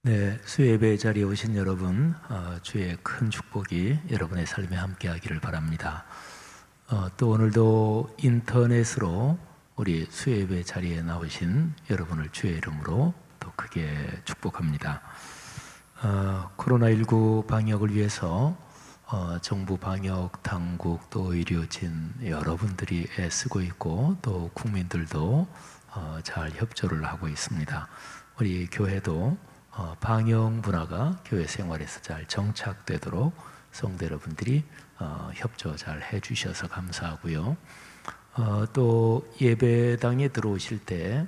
네, 수예배 자리에 오신 여러분, 주의 큰 축복이 여러분의 삶에 함께하기를 바랍니다. 또 오늘도 인터넷으로 우리 수예배 자리에 나오신 여러분을 주의 이름으로 또 크게 축복합니다. 코로나19 방역을 위해서 정부 방역 당국 또 의료진 여러분들이 애쓰고 있고 또 국민들도 잘 협조를 하고 있습니다. 우리 교회도 방역 문화가 교회 생활에서 잘 정착되도록 성도 여러분들이 협조 잘 해주셔서 감사하고요. 또 예배당에 들어오실 때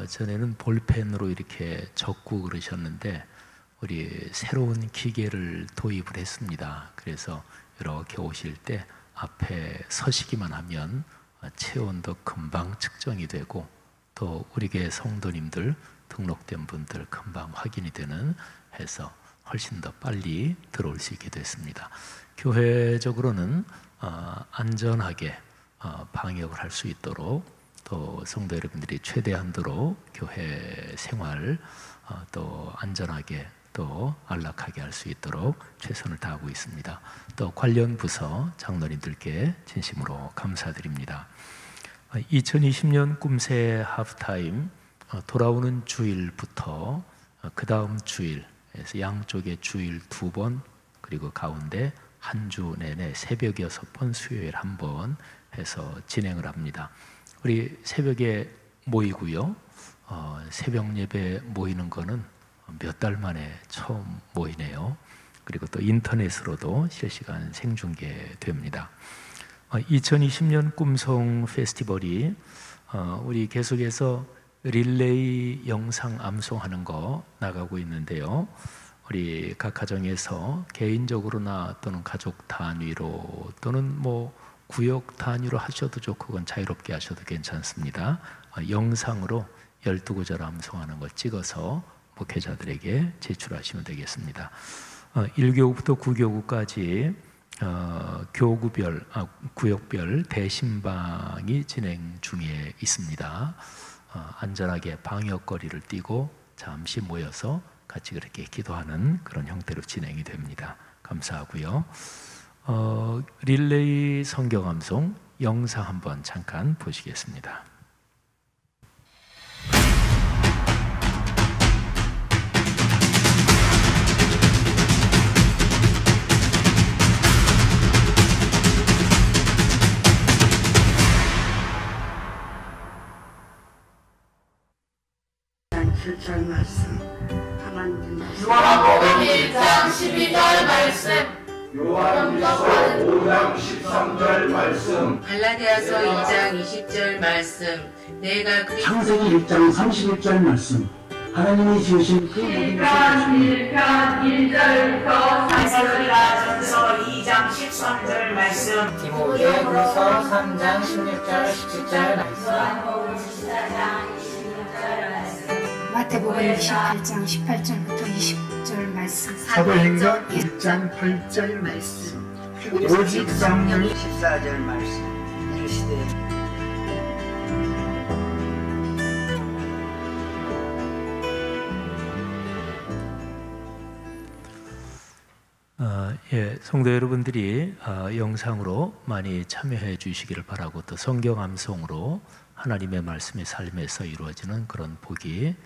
전에는 볼펜으로 이렇게 적고 그러셨는데 우리 새로운 기계를 도입을 했습니다. 그래서 이렇게 오실 때 앞에 서시기만 하면 체온도 금방 측정이 되고 또 우리 교회 성도님들 등록된 분들 금방 확인이 되는 해서 훨씬 더 빨리 들어올 수 있게 됐습니다. 교회적으로는 안전하게 방역을 할 수 있도록 또 성도 여러분들이 최대한도로 교회 생활 또 안전하게 또 안락하게 할 수 있도록 최선을 다하고 있습니다. 또 관련 부서 장로님들께 진심으로 감사드립니다. 2020년 꿈새 하프타임 돌아오는 주일부터 그 다음 주일에서 양쪽에 주일 2번 그리고 가운데 한 주 내내 새벽 6번 수요일 1번 해서 진행을 합니다. 우리 새벽에 모이고요. 새벽 예배 모이는 거는 몇 달 만에 처음 모이네요. 그리고 또 인터넷으로도 실시간 생중계됩니다. 2020년 꿈송 페스티벌이 우리 계속해서 릴레이 영상 암송하는 거 나가고 있는데요. 우리 각 가정에서 개인적으로나 또는 가족 단위로 또는 뭐 구역 단위로 하셔도 좋고 그건 자유롭게 하셔도 괜찮습니다. 영상으로 12구절 암송하는 거 찍어서 목회자들에게 제출하시면 되겠습니다. 1교구부터 9교구까지 교구별, 구역별 대신방이 진행 중에 있습니다. 안전하게 방역거리를 띄고 잠시 모여서 같이 그렇게 기도하는 그런 형태로 진행이 됩니다. 감사하고요. 릴레이 성경암송 영상 한번 잠깐 보시겠습니다. 절 말씀 하나님 말씀 요한복음 1장 12절 말씀 요한일서 5장 13절 말씀 갈라디아서 2장 20절 말씀 내가 창세기 1장 31절 말씀 하나님이 지으신 그 모든 것을 1절부터 사사리아전서 2장 13절 말씀 디모데후서 3장 16절 17절 말씀 마태복음 28장 18절부터 20절 말씀 사도행전 1장 8절 말씀 오직 성령이 14절 말씀 이르시되 성도 여러분들이 영상으로 많이 참여해 주시기를 바라고 또 성경 암송으로 하나님의 말씀이 삶에서 이루어지는 그런 복이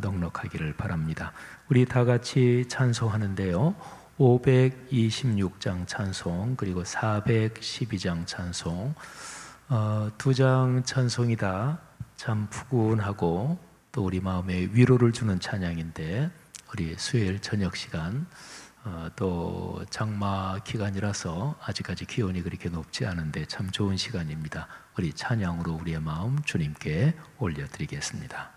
넉넉하기를 바랍니다. 우리 다 같이 찬송하는데요. 526장 찬송 그리고 412장 찬송 두 장 찬송이 다 참 푸근하고 또 우리 마음에 위로를 주는 찬양인데 우리 수요일 저녁 시간 또 장마 기간이라서 아직까지 기온이 그렇게 높지 않은데 참 좋은 시간입니다. 우리 찬양으로 우리의 마음 주님께 올려드리겠습니다.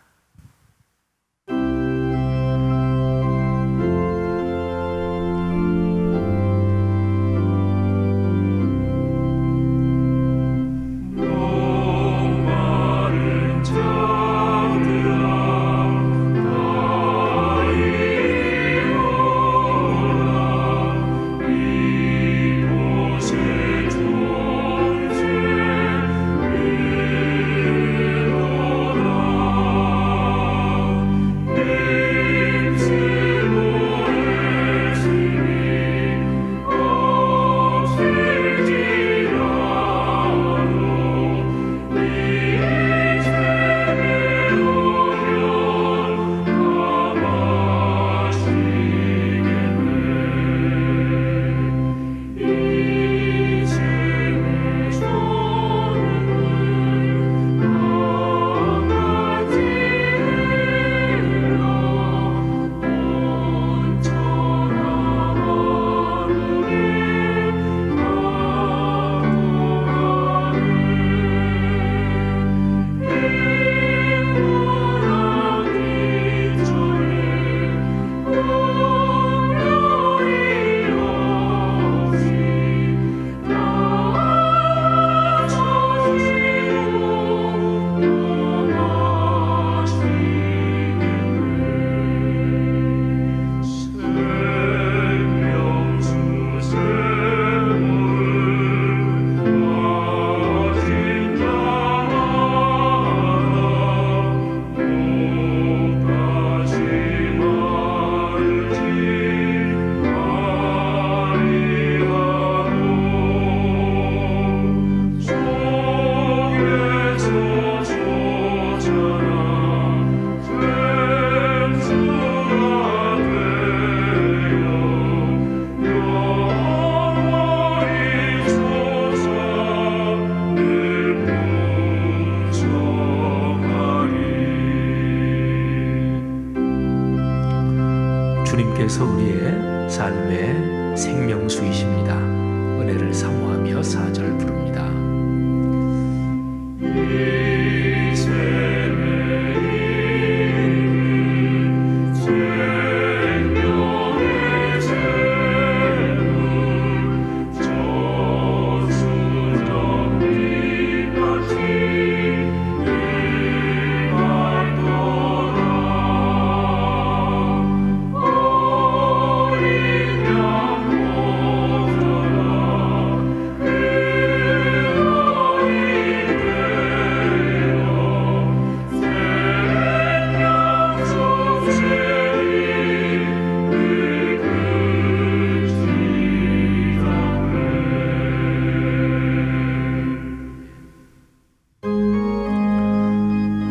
이곳에 존재하라 주님께서 우리의 삶의 생명수이십니다. 은혜를 사모하며 4절 부릅니다.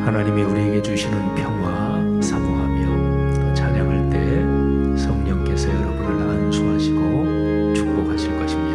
하나님이 우리에게 주시는 평화 사모하며 찬양할 때 성령께서 여러분을 안수하시고 축복하실 것입니다.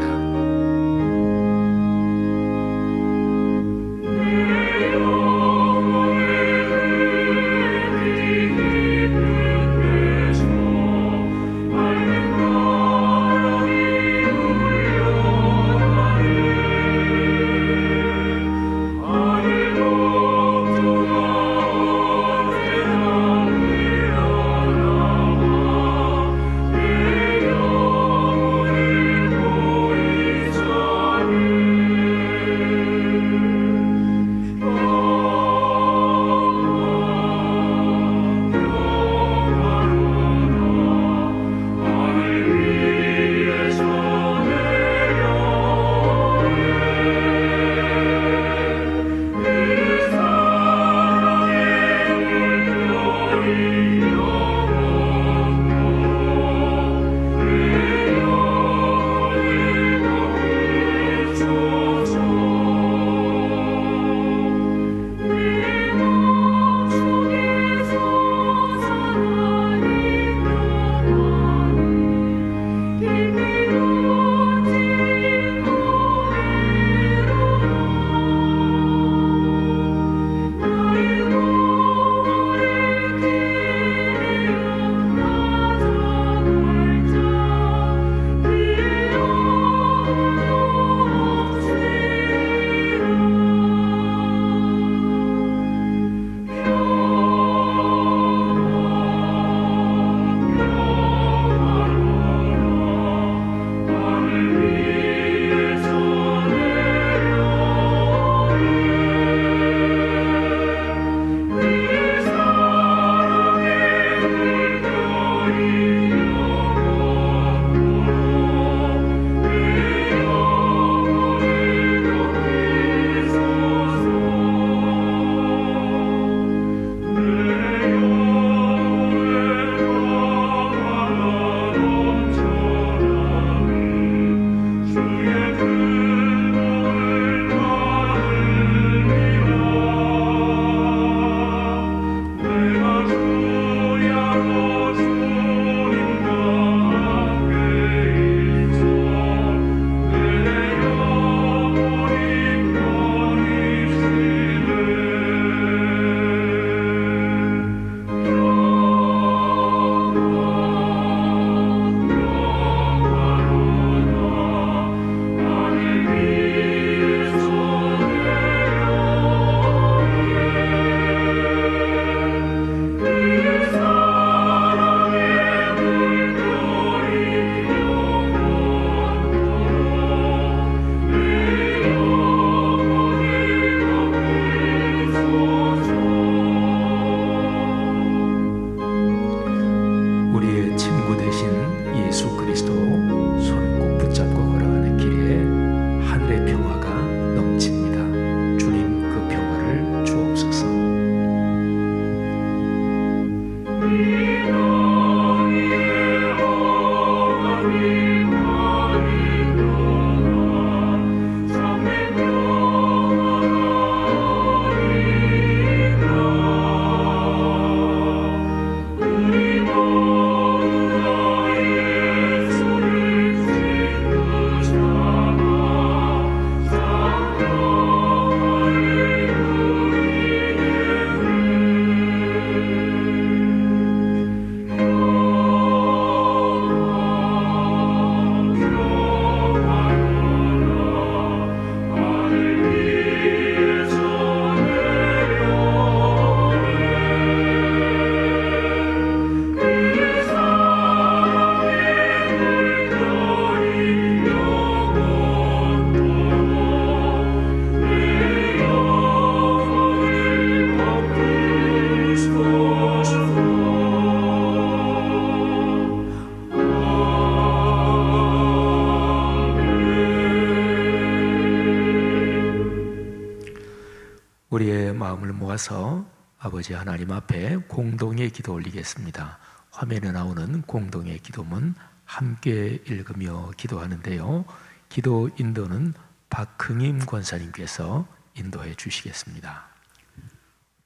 일어나서 아버지 하나님 앞에 공동의 기도 올리겠습니다. 화면에 나오는 공동의 기도문 함께 읽으며 기도하는데요. 기도 인도는 박흥임 권사님께서 인도해 주시겠습니다.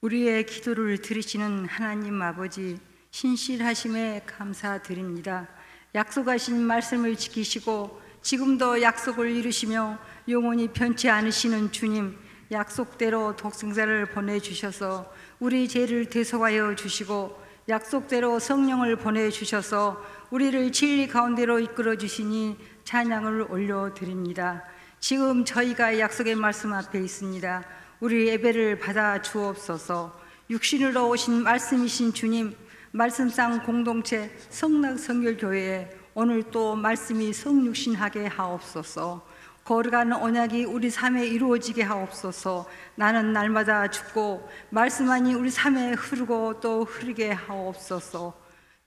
우리의 기도를 들으시는 하나님 아버지, 신실하심에 감사드립니다. 약속하신 말씀을 지키시고 지금도 약속을 이루시며 영원히 변치 않으시는 주님, 약속대로 독생자를 보내주셔서 우리 죄를 대속하여 주시고 약속대로 성령을 보내주셔서 우리를 진리 가운데로 이끌어 주시니 찬양을 올려드립니다. 지금 저희가 약속의 말씀 앞에 있습니다. 우리 예배를 받아 주옵소서. 육신으로 오신 말씀이신 주님, 말씀상 공동체 성락성결교회에 오늘 또 말씀이 성육신하게 하옵소서. 거룩한 언약이 우리 삶에 이루어지게 하옵소서. 나는 날마다 죽고 말씀만이 우리 삶에 흐르고 또 흐르게 하옵소서.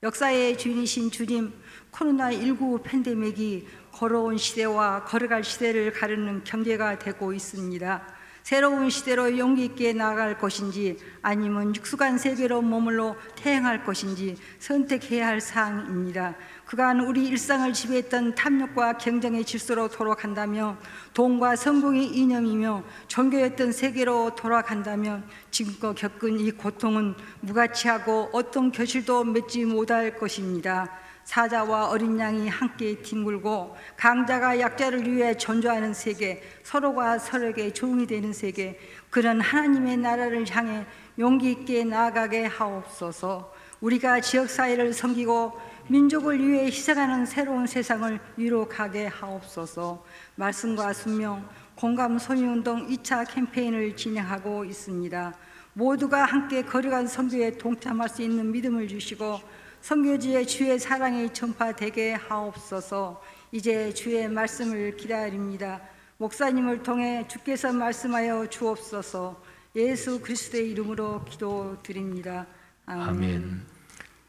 역사의 주인이신 주님, 코로나19 팬데믹이 걸어온 시대와 걸어갈 시대를 가르는 경계가 되고 있습니다. 새로운 시대로 용기 있게 나아갈 것인지 아니면 육수간 세계로 머물러 태행할 것인지 선택해야 할 사항입니다. 그간 우리 일상을 지배했던 탐욕과 경쟁의 질서로 돌아간다면, 돈과 성공이 이념이며 종교였던 세계로 돌아간다면 지금껏 겪은 이 고통은 무가치하고 어떤 결실도 맺지 못할 것입니다. 사자와 어린 양이 함께 뒹굴고 강자가 약자를 위해 전조하는 세계, 서로가 서로에게 조응이 되는 세계, 그런 하나님의 나라를 향해 용기 있게 나아가게 하옵소서. 우리가 지역사회를 섬기고 민족을 위해 희생하는 새로운 세상을 이룩하게 하옵소서. 말씀과 순명, 공감 소유운동 2차 캠페인을 진행하고 있습니다. 모두가 함께 거룩한 선교에 동참할 수 있는 믿음을 주시고 선교지에 주의 사랑이 전파되게 하옵소서. 이제 주의 말씀을 기다립니다. 목사님을 통해 주께서 말씀하여 주옵소서. 예수 그리스도의 이름으로 기도드립니다. 아멘.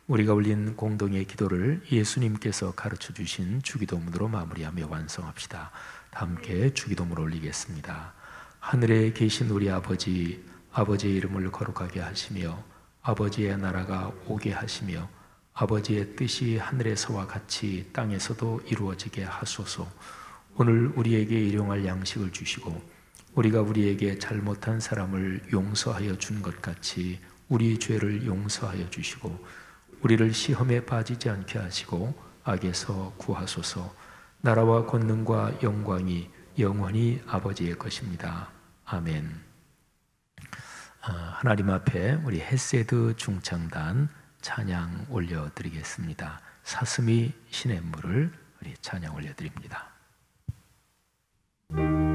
우리가 올린 공동의 기도를 예수님께서 가르쳐 주신 주기도문으로 마무리하며 완성합시다. 다 함께 주기도문을 올리겠습니다. 하늘에 계신 우리 아버지, 아버지의 이름을 거룩하게 하시며 아버지의 나라가 오게 하시며 아버지의 뜻이 하늘에서와 같이 땅에서도 이루어지게 하소서. 오늘 우리에게 일용할 양식을 주시고 우리가 우리에게 잘못한 사람을 용서하여 준 것 같이 우리 죄를 용서하여 주시고 우리를 시험에 빠지지 않게 하시고 악에서 구하소서. 나라와 권능과 영광이 영원히 아버지의 것입니다. 아멘. 하나님 앞에 우리 헤세드 중창단 찬양 올려드리겠습니다. 사슴이 시냇물을 우리 찬양 올려드립니다. 주님을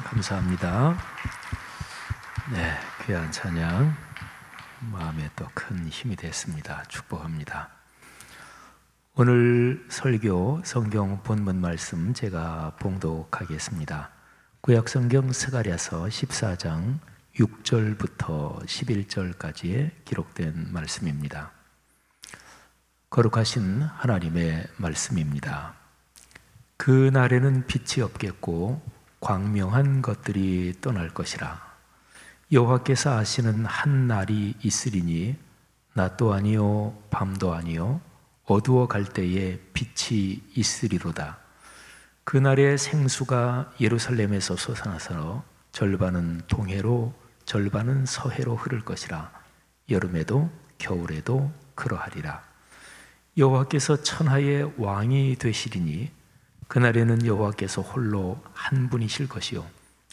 감사합니다. 네, 귀한 찬양 마음에 또 큰 힘이 됐습니다. 축복합니다. 오늘 설교 성경 본문 말씀 제가 봉독하겠습니다. 구약성경 스가랴서 14장 6절부터 11절까지에 기록된 말씀입니다. 거룩하신 하나님의 말씀입니다. 그 날에는 빛이 없겠고 광명한 것들이 떠날 것이라. 여호와께서 아시는 한 날이 있으리니 낮도 아니요 밤도 아니요 어두워 갈 때에 빛이 있으리로다. 그날에 생수가 예루살렘에서 솟아나서 절반은 동해로 절반은 서해로 흐를 것이라. 여름에도 겨울에도 그러하리라. 여호와께서 천하의 왕이 되시리니 그날에는 여호와께서 홀로 한 분이실 것이요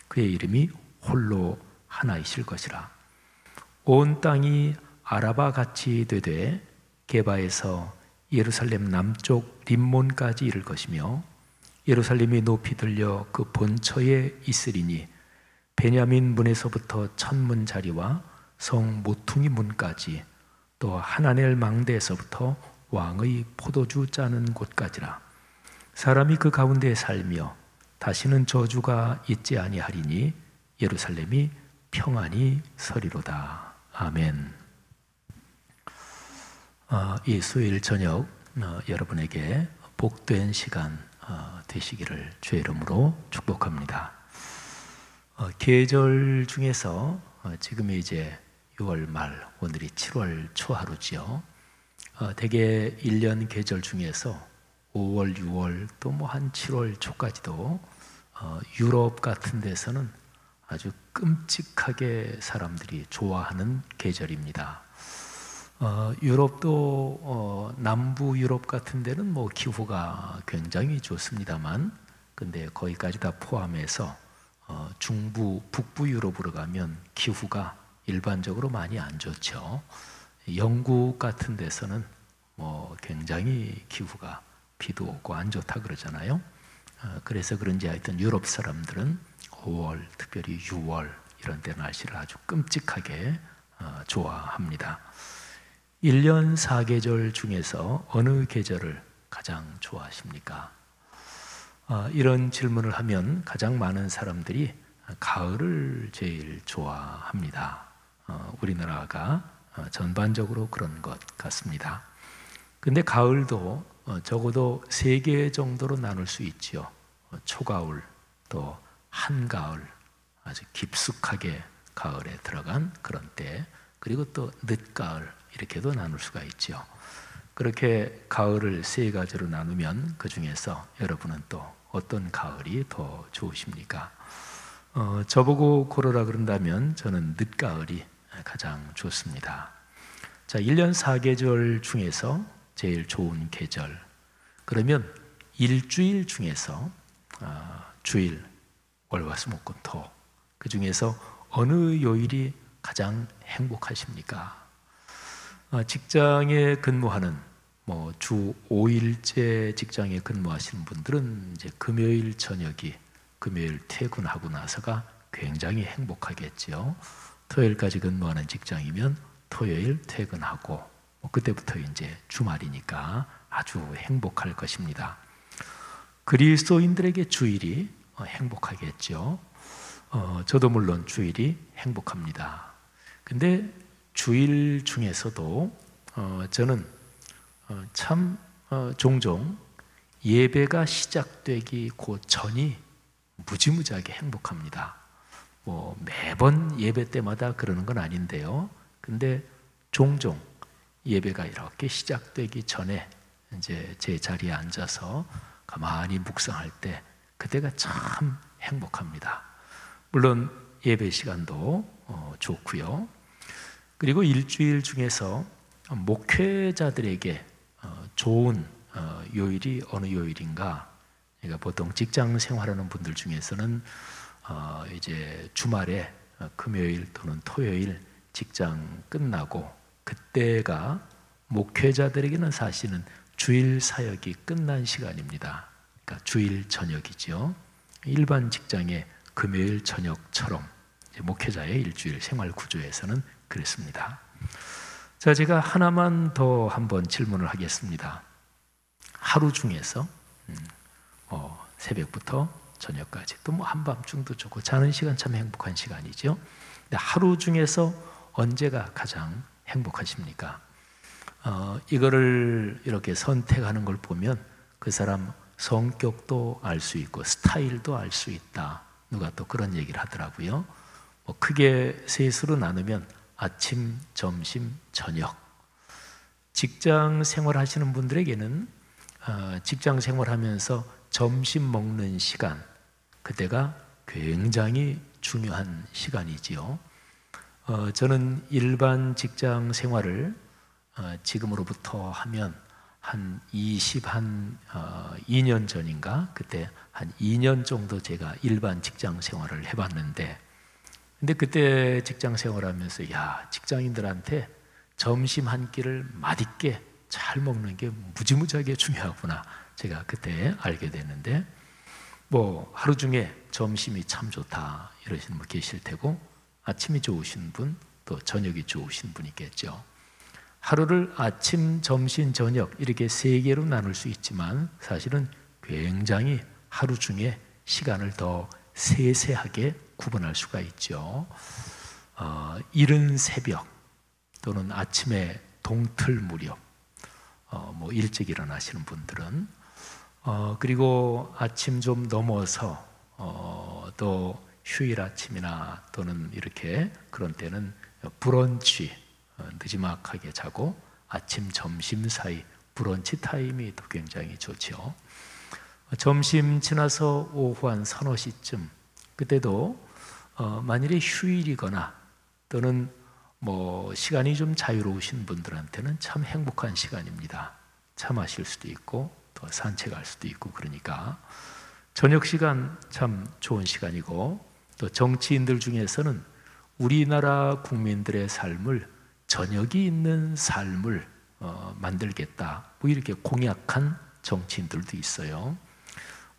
그의 이름이 홀로 하나이실 것이라. 온 땅이 아라바 같이 되되 게바에서 예루살렘 남쪽 림몬까지 이를 것이며 예루살렘이 높이 들려 그 본처에 있으리니 베냐민 문에서부터 천문 자리와 성 모퉁이 문까지 또 하나넬 망대에서부터 왕의 포도주 짜는 곳까지라. 사람이 그 가운데에 살며 다시는 저주가 있지 아니하리니 예루살렘이 평안히 서리로다. 아멘. 이 수요일 저녁 여러분에게 복된 시간 되시기를 주의 이름으로 축복합니다. 계절 중에서 지금이 이제 6월 말, 오늘이 7월 초하루지요. 대개 1년 계절 중에서 5월, 6월 또 뭐 한 7월 초까지도 유럽 같은 데서는 아주 끔찍하게 사람들이 좋아하는 계절입니다. 유럽도 남부 유럽 같은 데는 뭐 기후가 굉장히 좋습니다만, 근데 거기까지 다 포함해서 중부, 북부 유럽으로 가면 기후가 일반적으로 많이 안 좋죠. 영국 같은 데서는 뭐 굉장히 기후가 비도 오고 안 좋다 그러잖아요. 그래서 그런지 하여튼 유럽 사람들은 5월, 특별히 6월 이런 때 날씨를 아주 끔찍하게 좋아합니다. 1년 4계절 중에서 어느 계절을 가장 좋아하십니까? 이런 질문을 하면 가장 많은 사람들이 가을을 제일 좋아합니다. 우리나라가 전반적으로 그런 것 같습니다. 근데 가을도 적어도 3개 정도로 나눌 수 있죠. 초가을, 또 한가을, 아주 깊숙하게 가을에 들어간 그런 때, 그리고 또 늦가을, 이렇게도 나눌 수가 있죠. 그렇게 가을을 3가지로 나누면 그 중에서 여러분은 또 어떤 가을이 더 좋으십니까? 저보고 고르라 그런다면 저는 늦가을이 가장 좋습니다. 자, 1년 4계절 중에서 제일 좋은 계절, 그러면 일주일 중에서 주일, 월, 화, 수, 목, 금, 토, 그 중에서 어느 요일이 가장 행복하십니까? 직장에 근무하는 뭐 주 5일째 직장에 근무하시는 분들은 이제 금요일 저녁이, 금요일 퇴근하고 나서가 굉장히 행복하겠죠. 토요일까지 근무하는 직장이면 토요일 퇴근하고 그때부터 이제 주말이니까 아주 행복할 것입니다. 그리스도인들에게 주일이 행복하겠죠. 저도 물론 주일이 행복합니다. 근데 주일 중에서도 저는 참 종종 예배가 시작되기 그 전이 무지무지하게 행복합니다. 뭐 매번 예배 때마다 그러는 건 아닌데요. 근데 종종 예배가 이렇게 시작되기 전에 이제 제 자리에 앉아서 가만히 묵상할 때 그때가 참 행복합니다. 물론 예배 시간도 좋고요. 그리고 일주일 중에서 목회자들에게 좋은 요일이 어느 요일인가? 그러니까 보통 직장 생활하는 분들 중에서는 이제 주말에 금요일 또는 토요일 직장 끝나고 그때가 목회자들에게는 사실은 주일 사역이 끝난 시간입니다. 그러니까 주일 저녁이죠. 일반 직장에 금요일 저녁처럼 목회자의 일주일 생활 구조에서는 그랬습니다. 자, 제가 하나만 더 한번 질문을 하겠습니다. 하루 중에서 새벽부터 저녁까지 또 뭐 한밤중도 좋고 자는 시간 참 행복한 시간이죠. 근데 하루 중에서 언제가 가장 행복하십니까? 이거를 이렇게 선택하는 걸 보면 그 사람 성격도 알 수 있고 스타일도 알 수 있다. 누가 또 그런 얘기를 하더라고요. 뭐 크게 셋으로 나누면 아침, 점심, 저녁. 직장 생활하시는 분들에게는 직장 생활하면서 점심 먹는 시간, 그때가 굉장히 중요한 시간이지요. 저는 일반 직장 생활을 지금으로부터 하면 한 2년 전인가 그때 한 2년 정도 제가 일반 직장 생활을 해봤는데, 근데 그때 직장 생활하면서 야, 직장인들한테 점심 한 끼를 맛있게 잘 먹는 게 무지무지하게 중요하구나 제가 그때 알게 됐는데, 뭐 하루 중에 점심이 참 좋다 이러시는 분 계실 테고, 아침이 좋으신 분, 또 저녁이 좋으신 분이 있겠죠. 하루를 아침, 점심, 저녁 이렇게 세 개로 나눌 수 있지만 사실은 굉장히 하루 중에 시간을 더 세세하게 구분할 수가 있죠. 이른 새벽 또는 아침에 동틀 무렵, 뭐 일찍 일어나시는 분들은 그리고 아침 좀 넘어서 또 휴일 아침이나 또는 이렇게 그런 때는 브런치, 느지막하게 자고 아침, 점심 사이 브런치 타임이 또 굉장히 좋죠. 점심 지나서 오후 한 서너 시쯤, 그때도 만일에 휴일이거나 또는 뭐 시간이 좀 자유로우신 분들한테는 참 행복한 시간입니다. 차 마실 수도 있고 또 산책할 수도 있고, 그러니까 저녁 시간 참 좋은 시간이고, 또 정치인들 중에서는 우리나라 국민들의 삶을 저녁이 있는 삶을 만들겠다 뭐 이렇게 공약한 정치인들도 있어요.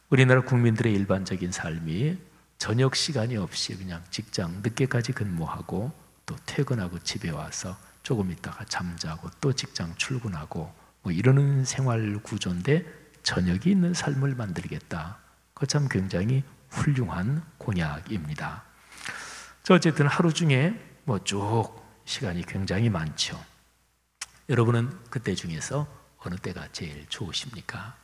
우리나라 국민들의 일반적인 삶이 저녁 시간이 없이 그냥 직장 늦게까지 근무하고 또 퇴근하고 집에 와서 조금 있다가 잠자고 또 직장 출근하고 뭐 이러는 생활 구조인데, 저녁이 있는 삶을 만들겠다. 그거 참 굉장히 훌륭한 공약입니다. 저 어쨌든 하루 중에 뭐 쭉 시간이 굉장히 많죠. 여러분은 그때 중에서 어느 때가 제일 좋으십니까?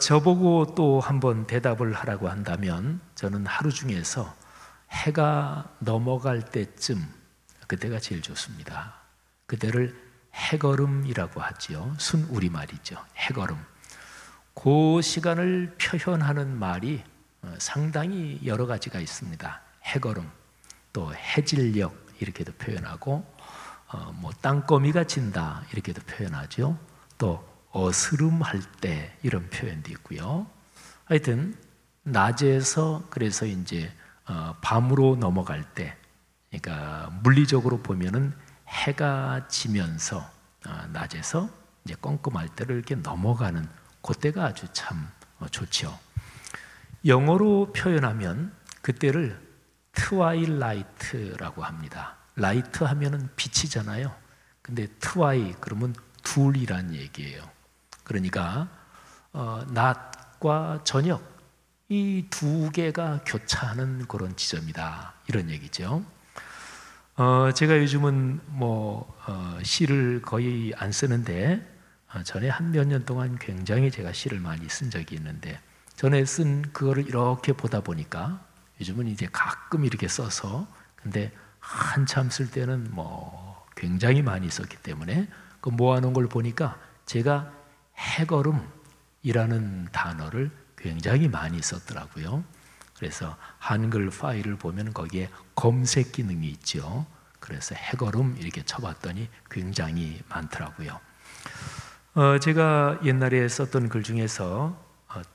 저보고 또 한번 대답을 하라고 한다면 저는 하루 중에서 해가 넘어갈 때쯤, 그때가 제일 좋습니다. 그때를 해걸음이라고 하지요. 순 우리말이죠. 해걸음. 그 시간을 표현하는 말이 상당히 여러 가지가 있습니다. 해걸음, 또 해질녘 이렇게도 표현하고, 뭐 땅거미가 진다 이렇게도 표현하죠. 또 어스름할 때 이런 표현도 있고요. 하여튼 낮에서 그래서 이제 밤으로 넘어갈 때, 그러니까 물리적으로 보면은 해가 지면서 낮에서 이제 껌껌할 때를 이렇게 넘어가는 그때가 아주 참 좋죠. 영어로 표현하면 그때를 트와일라이트라고 합니다. 라이트 하면은 빛이잖아요. 근데 트와이 그러면 둘이란 얘기예요. 그러니까 낮과 저녁 이 두 개가 교차하는 그런 지점이다 이런 얘기죠. 제가 요즘은 뭐 시를 거의 안 쓰는데 전에 한 몇 년 동안 굉장히 제가 시를 많이 쓴 적이 있는데, 전에 쓴 그거를 이렇게 보다 보니까 요즘은 이제 가끔 이렇게 써서, 근데 한참 쓸 때는 뭐 굉장히 많이 썼기 때문에 그 모아놓은 걸 보니까 제가 해걸음이라는 단어를 굉장히 많이 썼더라고요. 그래서 한글 파일을 보면 거기에 검색 기능이 있죠. 그래서 해걸음 이렇게 쳐봤더니 굉장히 많더라고요. 제가 옛날에 썼던 글 중에서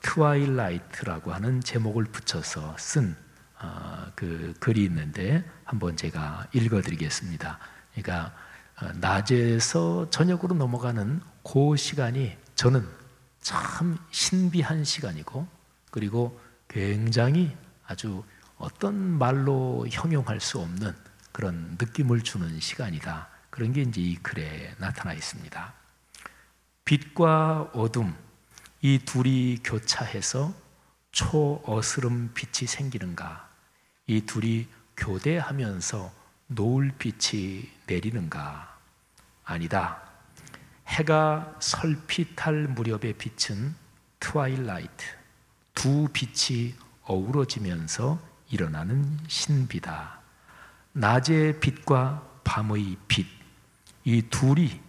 트와일라이트라고 하는 제목을 붙여서 쓴 그 글이 있는데 한번 제가 읽어드리겠습니다. 그러니까 낮에서 저녁으로 넘어가는 그 시간이 저는 참 신비한 시간이고, 그리고 굉장히 아주 어떤 말로 형용할 수 없는 그런 느낌을 주는 시간이다. 그런 게 이제 이 글에 나타나 있습니다. 빛과 어둠, 이 둘이 교차해서 초어스름 빛이 생기는가? 이 둘이 교대하면서 노을빛이 내리는가? 아니다. 해가 설핏할 무렵의 빛은 트와일라이트, 두 빛이 어우러지면서 일어나는 신비다. 낮의 빛과 밤의 빛, 이 둘이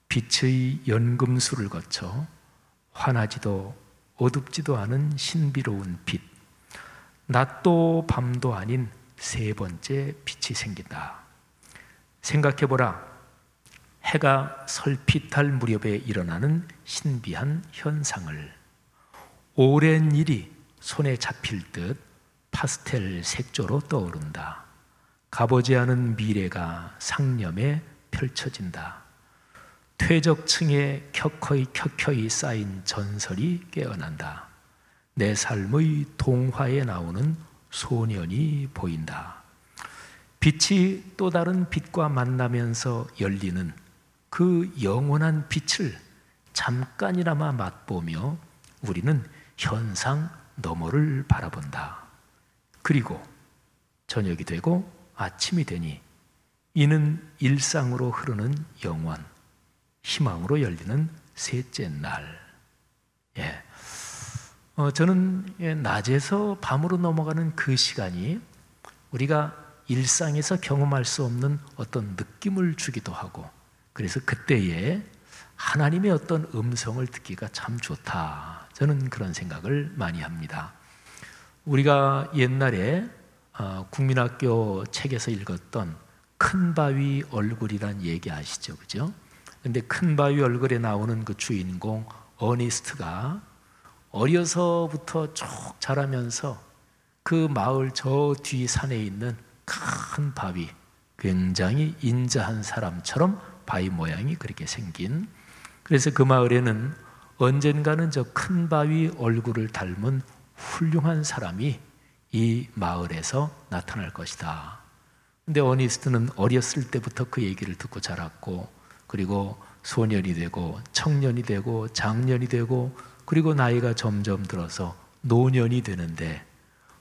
빛의 연금술을 거쳐 환하지도 어둡지도 않은 신비로운 빛, 낮도 밤도 아닌 세 번째 빛이 생긴다. 생각해보라. 해가 설핏할 무렵에 일어나는 신비한 현상을. 오랜 일이 손에 잡힐 듯 파스텔 색조로 떠오른다. 가보지 않은 미래가 상념에 펼쳐진다. 퇴적층에 켜켜이 쌓인 전설이 깨어난다. 내 삶의 동화에 나오는 소년이 보인다. 빛이 또 다른 빛과 만나면서 열리는 그 영원한 빛을 잠깐이나마 맛보며 우리는 현상 너머를 바라본다. 그리고 저녁이 되고 아침이 되니 이는 일상으로 흐르는 영원, 희망으로 열리는 셋째 날. 저는 낮에서 밤으로 넘어가는 그 시간이 우리가 일상에서 경험할 수 없는 어떤 느낌을 주기도 하고, 그래서 그때에 하나님의 어떤 음성을 듣기가 참 좋다. 저는 그런 생각을 많이 합니다. 우리가 옛날에 국민학교 책에서 읽었던 큰 바위 얼굴이란 얘기 아시죠? 그죠? 근데 큰 바위 얼굴에 나오는 그 주인공 어니스트가 어려서부터 쭉 자라면서 그 마을 저 뒤 산에 있는 큰 바위, 굉장히 인자한 사람처럼 바위 모양이 그렇게 생긴, 그래서 그 마을에는 언젠가는 저 큰 바위 얼굴을 닮은 훌륭한 사람이 이 마을에서 나타날 것이다. 근데 어니스트는 어렸을 때부터 그 얘기를 듣고 자랐고, 그리고 소년이 되고 청년이 되고 장년이 되고, 그리고 나이가 점점 들어서 노년이 되는데,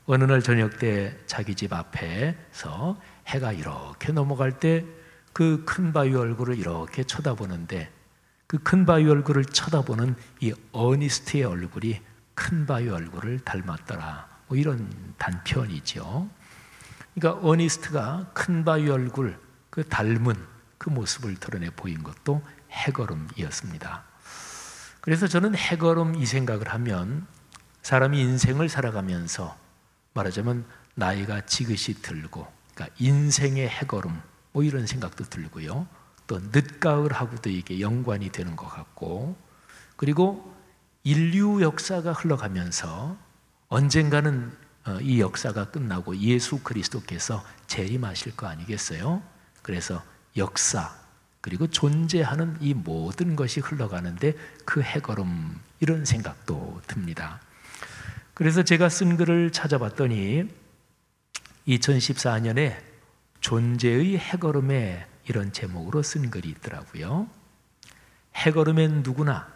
어느 날 저녁 때 자기 집 앞에서 해가 이렇게 넘어갈 때 그 큰 바위 얼굴을 이렇게 쳐다보는데, 그 큰 바위 얼굴을 쳐다보는 이 어니스트의 얼굴이 큰 바위 얼굴을 닮았더라. 뭐 이런 단편이죠. 그러니까 어니스트가 큰 바위 얼굴 그 닮은 그 모습을 드러내 보인 것도 해걸음이었습니다. 그래서 저는 해걸음 이 생각을 하면 사람이 인생을 살아가면서 말하자면 나이가 지긋이 들고, 그러니까 인생의 해걸음 뭐 이런 생각도 들고요. 또 늦가을하고도 이게 연관이 되는 것 같고, 그리고 인류 역사가 흘러가면서 언젠가는 이 역사가 끝나고 예수 그리스도께서 재림하실 거 아니겠어요? 그래서 역사 그리고 존재하는 이 모든 것이 흘러가는데 그 해걸음, 이런 생각도 듭니다. 그래서 제가 쓴 글을 찾아봤더니 2014년에 존재의 해걸음에 이런 제목으로 쓴 글이 있더라고요. 해걸음엔 누구나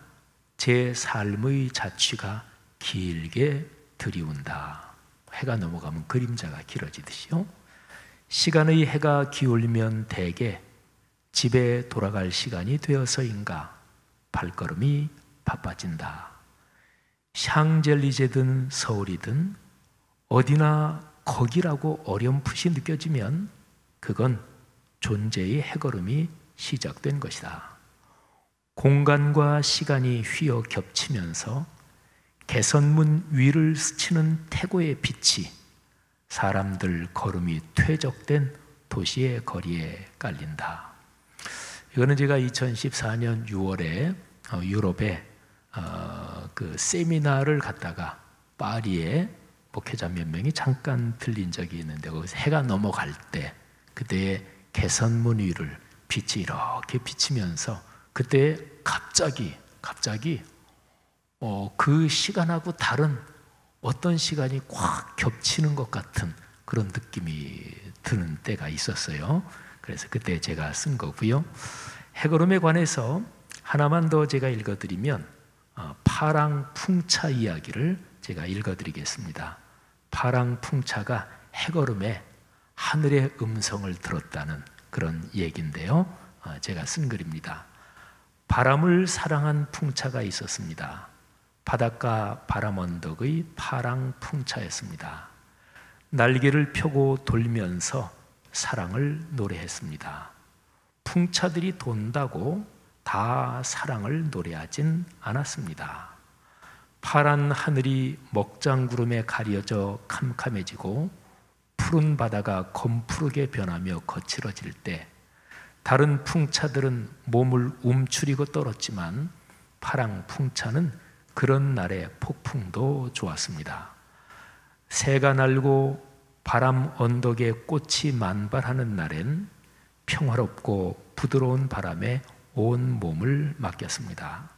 제 삶의 자취가 길게 들이운다. 해가 넘어가면 그림자가 길어지듯이요. 시간의 해가 기울면 대개 집에 돌아갈 시간이 되어서인가 발걸음이 바빠진다. 샹젤리제든 서울이든 어디나 거기라고 어렴풋이 느껴지면 그건 존재의 해걸음이 시작된 것이다. 공간과 시간이 휘어 겹치면서 개선문 위를 스치는 태고의 빛이 사람들 걸음이 퇴적된 도시의 거리에 깔린다. 이거는 제가 2014년 6월에 유럽에 그 세미나를 갔다가 파리에 목회자 몇 명이 잠깐 들린 적이 있는데, 거기서 해가 넘어갈 때 그때의 개선문 위를 빛이 이렇게 비치면서 그때 갑자기 그 시간하고 다른 어떤 시간이 꽉 겹치는 것 같은 그런 느낌이 드는 때가 있었어요. 그래서 그때 제가 쓴 거고요. 해걸음에 관해서 하나만 더 제가 읽어드리면 파랑풍차 이야기를 제가 읽어드리겠습니다. 파랑풍차가 해걸음에 하늘의 음성을 들었다는 그런 얘기인데요. 제가 쓴 글입니다. 바람을 사랑한 풍차가 있었습니다. 바닷가 바람 언덕의 파랑풍차였습니다. 날개를 펴고 돌면서 사랑을 노래했습니다. 풍차들이 돈다고 다 사랑을 노래하진 않았습니다. 파란 하늘이 먹장구름에 가려져 캄캄해지고 푸른 바다가 검푸르게 변하며 거칠어질 때 다른 풍차들은 몸을 움츠리고 떨었지만 파랑풍차는 그런 날의 폭풍도 좋았습니다. 새가 날고 바람 언덕에 꽃이 만발하는 날엔 평화롭고 부드러운 바람에 온 몸을 맡겼습니다.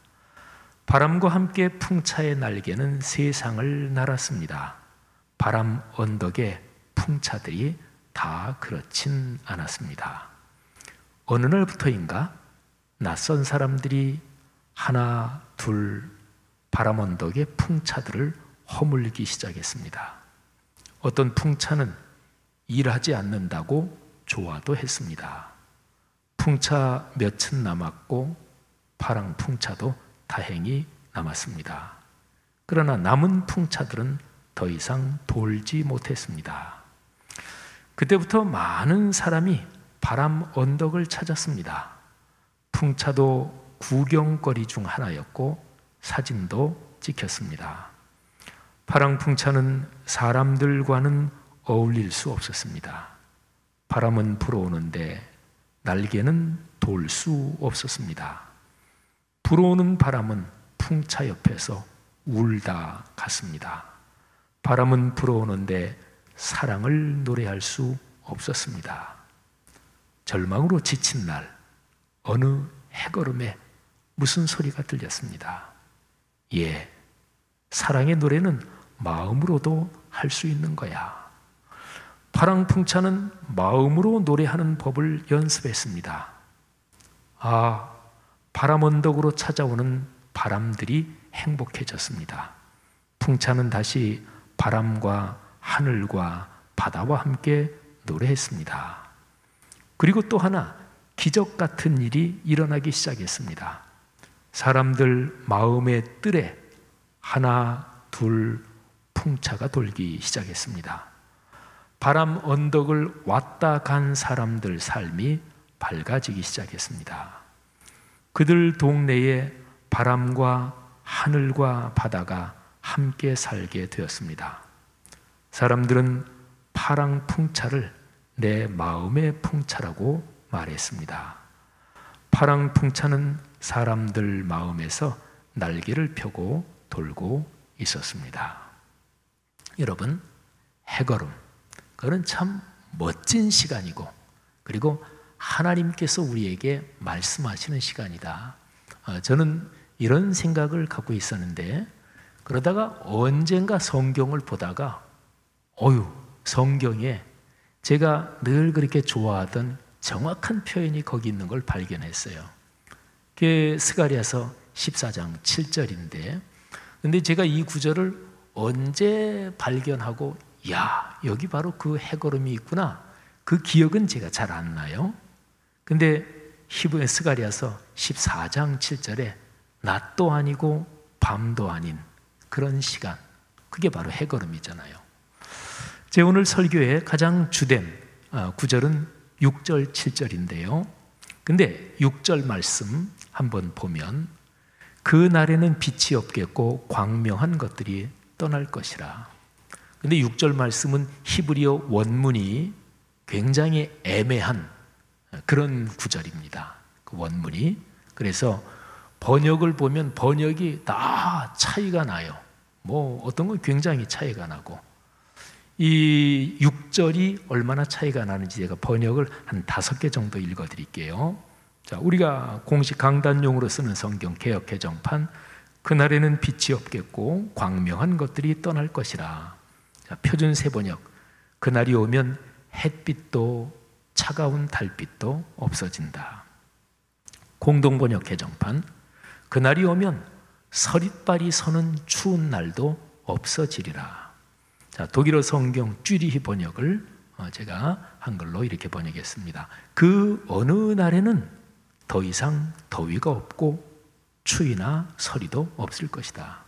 바람과 함께 풍차의 날개는 세상을 날았습니다. 바람 언덕에 풍차들이 다 그렇진 않았습니다. 어느 날부터인가 낯선 사람들이 하나 둘 바람 언덕의 풍차들을 허물기 시작했습니다. 어떤 풍차는 일하지 않는다고 좋아도 했습니다. 풍차 몇은 남았고 파랑풍차도 다행히 남았습니다. 그러나 남은 풍차들은 더 이상 돌지 못했습니다. 그때부터 많은 사람이 바람 언덕을 찾았습니다. 풍차도 구경거리 중 하나였고 사진도 찍혔습니다. 파랑풍차는 사람들과는 어울릴 수 없었습니다. 바람은 불어오는데 날개는 돌 수 없었습니다. 불어오는 바람은 풍차 옆에서 울다 갔습니다. 바람은 불어오는데 사랑을 노래할 수 없었습니다. 절망으로 지친 날 어느 해걸음에 무슨 소리가 들렸습니다. 예, 사랑의 노래는 마음으로도 할 수 있는 거야. 파랑풍차는 마음으로 노래하는 법을 연습했습니다. 바람 언덕으로 찾아오는 바람들이 행복해졌습니다. 풍차는 다시 바람과 하늘과 바다와 함께 노래했습니다. 그리고 또 하나 기적 같은 일이 일어나기 시작했습니다. 사람들 마음의 뜰에 하나 둘 풍차가 돌기 시작했습니다. 바람 언덕을 왔다 간 사람들 삶이 밝아지기 시작했습니다. 그들 동네에 바람과 하늘과 바다가 함께 살게 되었습니다. 사람들은 파랑풍차를 내 마음의 풍차라고 말했습니다. 파랑풍차는 사람들 마음에서 날개를 펴고 돌고 있었습니다. 여러분, 해걸음, 그건 참 멋진 시간이고, 그리고 하나님께서 우리에게 말씀하시는 시간이다. 저는 이런 생각을 갖고 있었는데, 그러다가 언젠가 성경을 보다가 성경에 제가 늘 그렇게 좋아하던 정확한 표현이 거기 있는 걸 발견했어요. 그게 스가랴서 14장 7절인데, 근데 제가 이 구절을 언제 발견하고 여기 바로 그 해걸음이 있구나, 그 기억은 제가 잘 안 나요. 근데 히브리 스가랴서 14장 7절에 낮도 아니고 밤도 아닌 그런 시간, 그게 바로 해걸음이잖아요. 제 오늘 설교의 가장 주된 구절은 6절 7절인데요. 근데 6절 말씀 한번 보면 그 날에는 빛이 없겠고 광명한 것들이 떠날 것이라. 근데 6절 말씀은 히브리어 원문이 굉장히 애매한 그런 구절입니다. 그 원문이. 그래서 번역을 보면 번역이 다 차이가 나요. 어떤 건 굉장히 차이가 나고, 이 6절이 얼마나 차이가 나는지 제가 번역을 한 5개 정도 읽어드릴게요. 자, 우리가 공식 강단용으로 쓰는 성경 개역개정판 그날에는 빛이 없겠고 광명한 것들이 떠날 것이라. 자, 표준 세번역. 그날이 오면 햇빛도 차가운 달빛도 없어진다. 공동번역 개정판. 그날이 오면 서릿발이 서는 추운 날도 없어지리라. 자, 독일어 성경 쭈리히 번역을 제가 한글로 이렇게 번역했습니다. 그 어느 날에는 더 이상 더위가 없고 추위나 서리도 없을 것이다.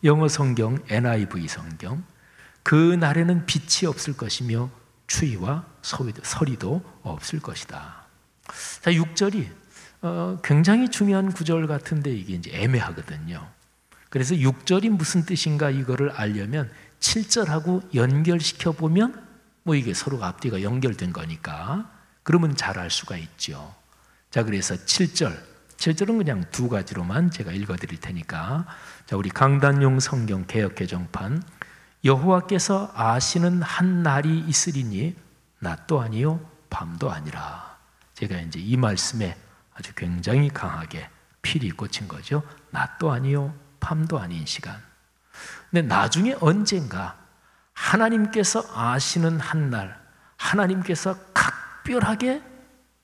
영어 성경 NIV 성경. 그 날에는 빛이 없을 것이며 추위와 서리도 없을 것이다. 자, 6절이 굉장히 중요한 구절 같은데 이게 이제 애매하거든요. 그래서 6절이 무슨 뜻인가 이거를 알려면 7절하고 연결시켜 보면 뭐 이게 서로가 앞뒤가 연결된 거니까 그러면 잘 알 수가 있죠. 자, 그래서 7절은 그냥 두 가지로만 제가 읽어드릴 테니까, 자, 우리 강단용 성경 개역 개정판. 여호와께서 아시는 한 날이 있으리니 낮도 아니요 밤도 아니라. 제가 이제 이 말씀에 아주 굉장히 강하게 필이 꽂힌 거죠. 낮도 아니요 밤도 아닌 시간. 근데 나중에 언젠가 하나님께서 아시는 한 날, 하나님께서 각별하게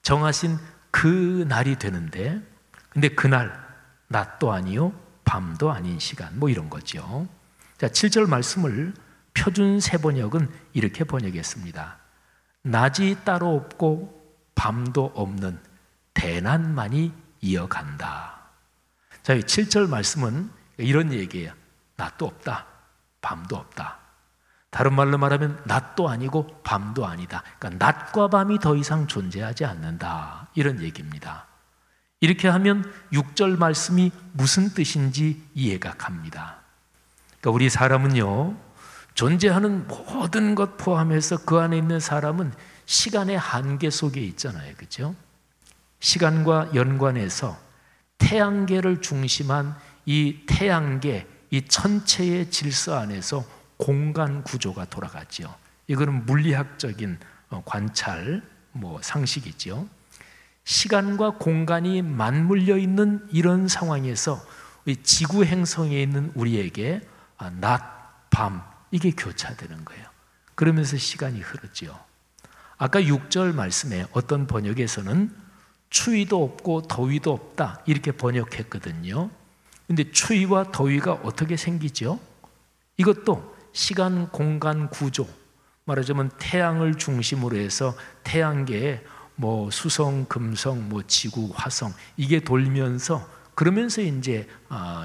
정하신 그 날이 되는데, 근데 그날 낮도 아니요 밤도 아닌 시간, 뭐 이런 거죠. 자, 7절 말씀을 표준 세번역은 이렇게 번역했습니다. 낮이 따로 없고 밤도 없는 대난만이 이어간다. 자, 7절 말씀은 이런 얘기예요. 낮도 없다, 밤도 없다. 다른 말로 말하면 낮도 아니고 밤도 아니다. 그러니까 낮과 밤이 더 이상 존재하지 않는다, 이런 얘기입니다. 이렇게 하면 6절 말씀이 무슨 뜻인지 이해가 갑니다. 그러니까 우리 사람은요, 존재하는 모든 것 포함해서 그 안에 있는 사람은 시간의 한계 속에 있잖아요, 그렇죠? 시간과 연관해서 태양계를 중심한 이 태양계, 이 천체의 질서 안에서 공간 구조가 돌아가죠. 이거는 물리학적인 관찰, 상식이죠. 시간과 공간이 맞물려 있는 이런 상황에서 지구 행성에 있는 우리에게 낮, 밤, 이게 교차되는 거예요. 그러면서 시간이 흐르죠. 아까 6절 말씀에 어떤 번역에서는 추위도 없고 더위도 없다, 이렇게 번역했거든요. 근데 추위와 더위가 어떻게 생기죠? 이것도 시간, 공간 구조, 말하자면 태양을 중심으로 해서 태양계에 수성, 금성, 지구, 화성, 이게 돌면서, 그러면서 이제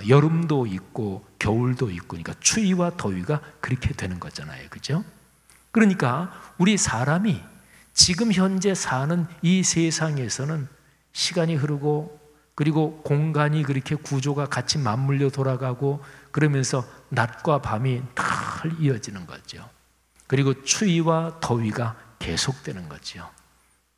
여름도 있고 겨울도 있고, 그러니까 추위와 더위가 그렇게 되는 거잖아요, 그죠? 그러니까 우리 사람이 지금 현재 사는 이 세상에서는 시간이 흐르고, 그리고 공간이 그렇게 구조가 같이 맞물려 돌아가고, 그러면서 낮과 밤이 늘 이어지는 거죠. 그리고 추위와 더위가 계속되는 거죠.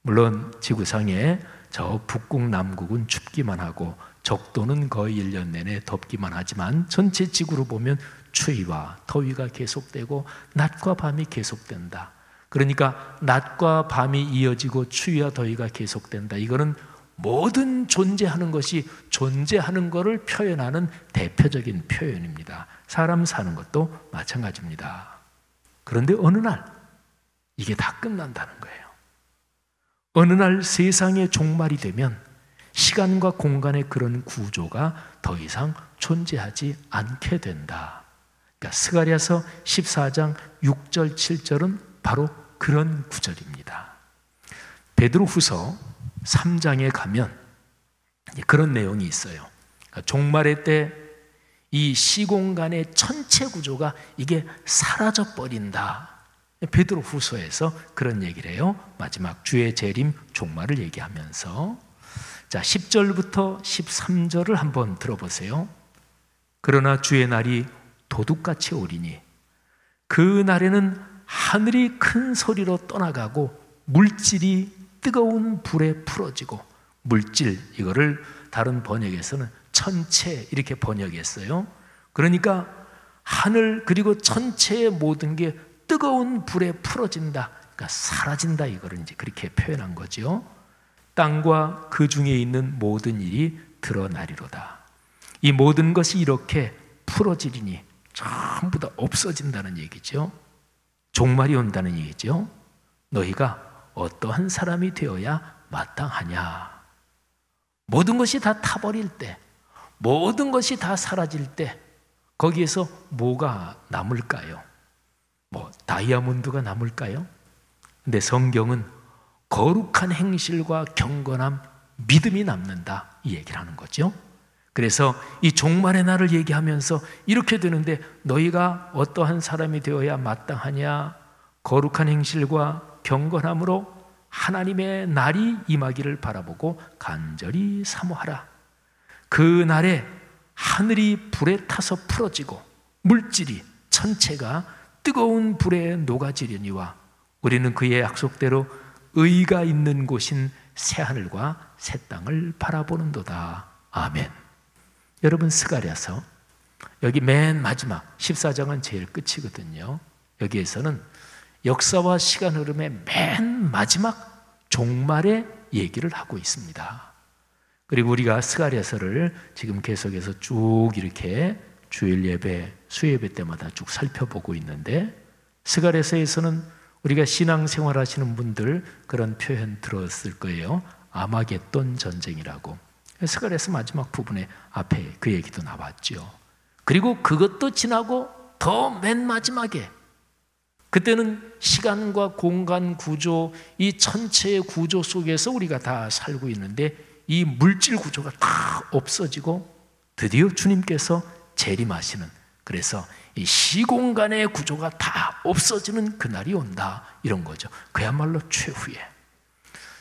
물론 지구상에 저 북극 남극은 춥기만 하고 적도는 거의 1년 내내 덥기만 하지만 전체 지구로 보면 추위와 더위가 계속되고 낮과 밤이 계속된다. 그러니까 낮과 밤이 이어지고 추위와 더위가 계속된다. 이거는 모든 존재하는 것이 존재하는 것을 표현하는 대표적인 표현입니다. 사람 사는 것도 마찬가지입니다. 그런데 어느 날 이게 다 끝난다는 거예요. 어느 날 세상의 종말이 되면 시간과 공간의 그런 구조가 더 이상 존재하지 않게 된다. 그러니까 스가랴서 14장 6절 7절은 바로 그런 구절입니다. 베드로후서 3장에 가면 그런 내용이 있어요. 그러니까 종말의 때 이 시공간의 전체 구조가 이게 사라져 버린다. 베드로후서에서 그런 얘기를 해요. 마지막 주의 재림 종말을 얘기하면서. 자, 10절부터 13절을 한번 들어보세요. 그러나 주의 날이 도둑같이 오리니 그 날에는 하늘이 큰 소리로 떠나가고 물질이 뜨거운 불에 풀어지고, 물질, 이거를 다른 번역에서는 천체 이렇게 번역했어요. 그러니까 하늘 그리고 천체의 모든 게 뜨거운 불에 풀어진다, 그러니까 사라진다, 이거를 이제 그렇게 표현한 거죠. 땅과 그 중에 있는 모든 일이 드러나리로다. 이 모든 것이 이렇게 풀어지리니 전부 다 없어진다는 얘기죠. 종말이 온다는 얘기죠. 너희가 어떠한 사람이 되어야 마땅하냐. 모든 것이 다 타버릴 때, 모든 것이 다 사라질 때 거기에서 뭐가 남을까요? 다이아몬드가 남을까요? 근데 성경은 거룩한 행실과 경건함, 믿음이 남는다, 이 얘기를 하는 거죠. 그래서 이 종말의 날을 얘기하면서 이렇게 되는데, 너희가 어떠한 사람이 되어야 마땅하냐? 거룩한 행실과 경건함으로 하나님의 날이 임하기를 바라보고 간절히 사모하라. 그 날에 하늘이 불에 타서 풀어지고 물질이 천체가 뜨거운 불에 녹아지려니와 우리는 그의 약속대로 의가 있는 곳인 새하늘과 새 땅을 바라보는도다. 아멘. 여러분, 스가랴서 여기 맨 마지막 14장은 제일 끝이거든요. 여기에서는 역사와 시간 흐름의 맨 마지막 종말의 얘기를 하고 있습니다. 그리고 우리가 스가랴서를 지금 계속해서 쭉 이렇게 주일 예배, 수예배 때마다 쭉 살펴보고 있는데, 스가랴서에서는 우리가 신앙생활 하시는 분들 그런 표현 들었을 거예요. 아마겟돈 전쟁이라고. 스가랴서 마지막 부분에 앞에 그 얘기도 나왔죠. 그리고 그것도 지나고 더 맨 마지막에, 그때는 시간과 공간 구조, 이 천체의 구조 속에서 우리가 다 살고 있는데 이 물질 구조가 다 없어지고 드디어 주님께서 재림하시는, 그래서 이 시공간의 구조가 다 없어지는 그날이 온다, 이런 거죠. 그야말로 최후에.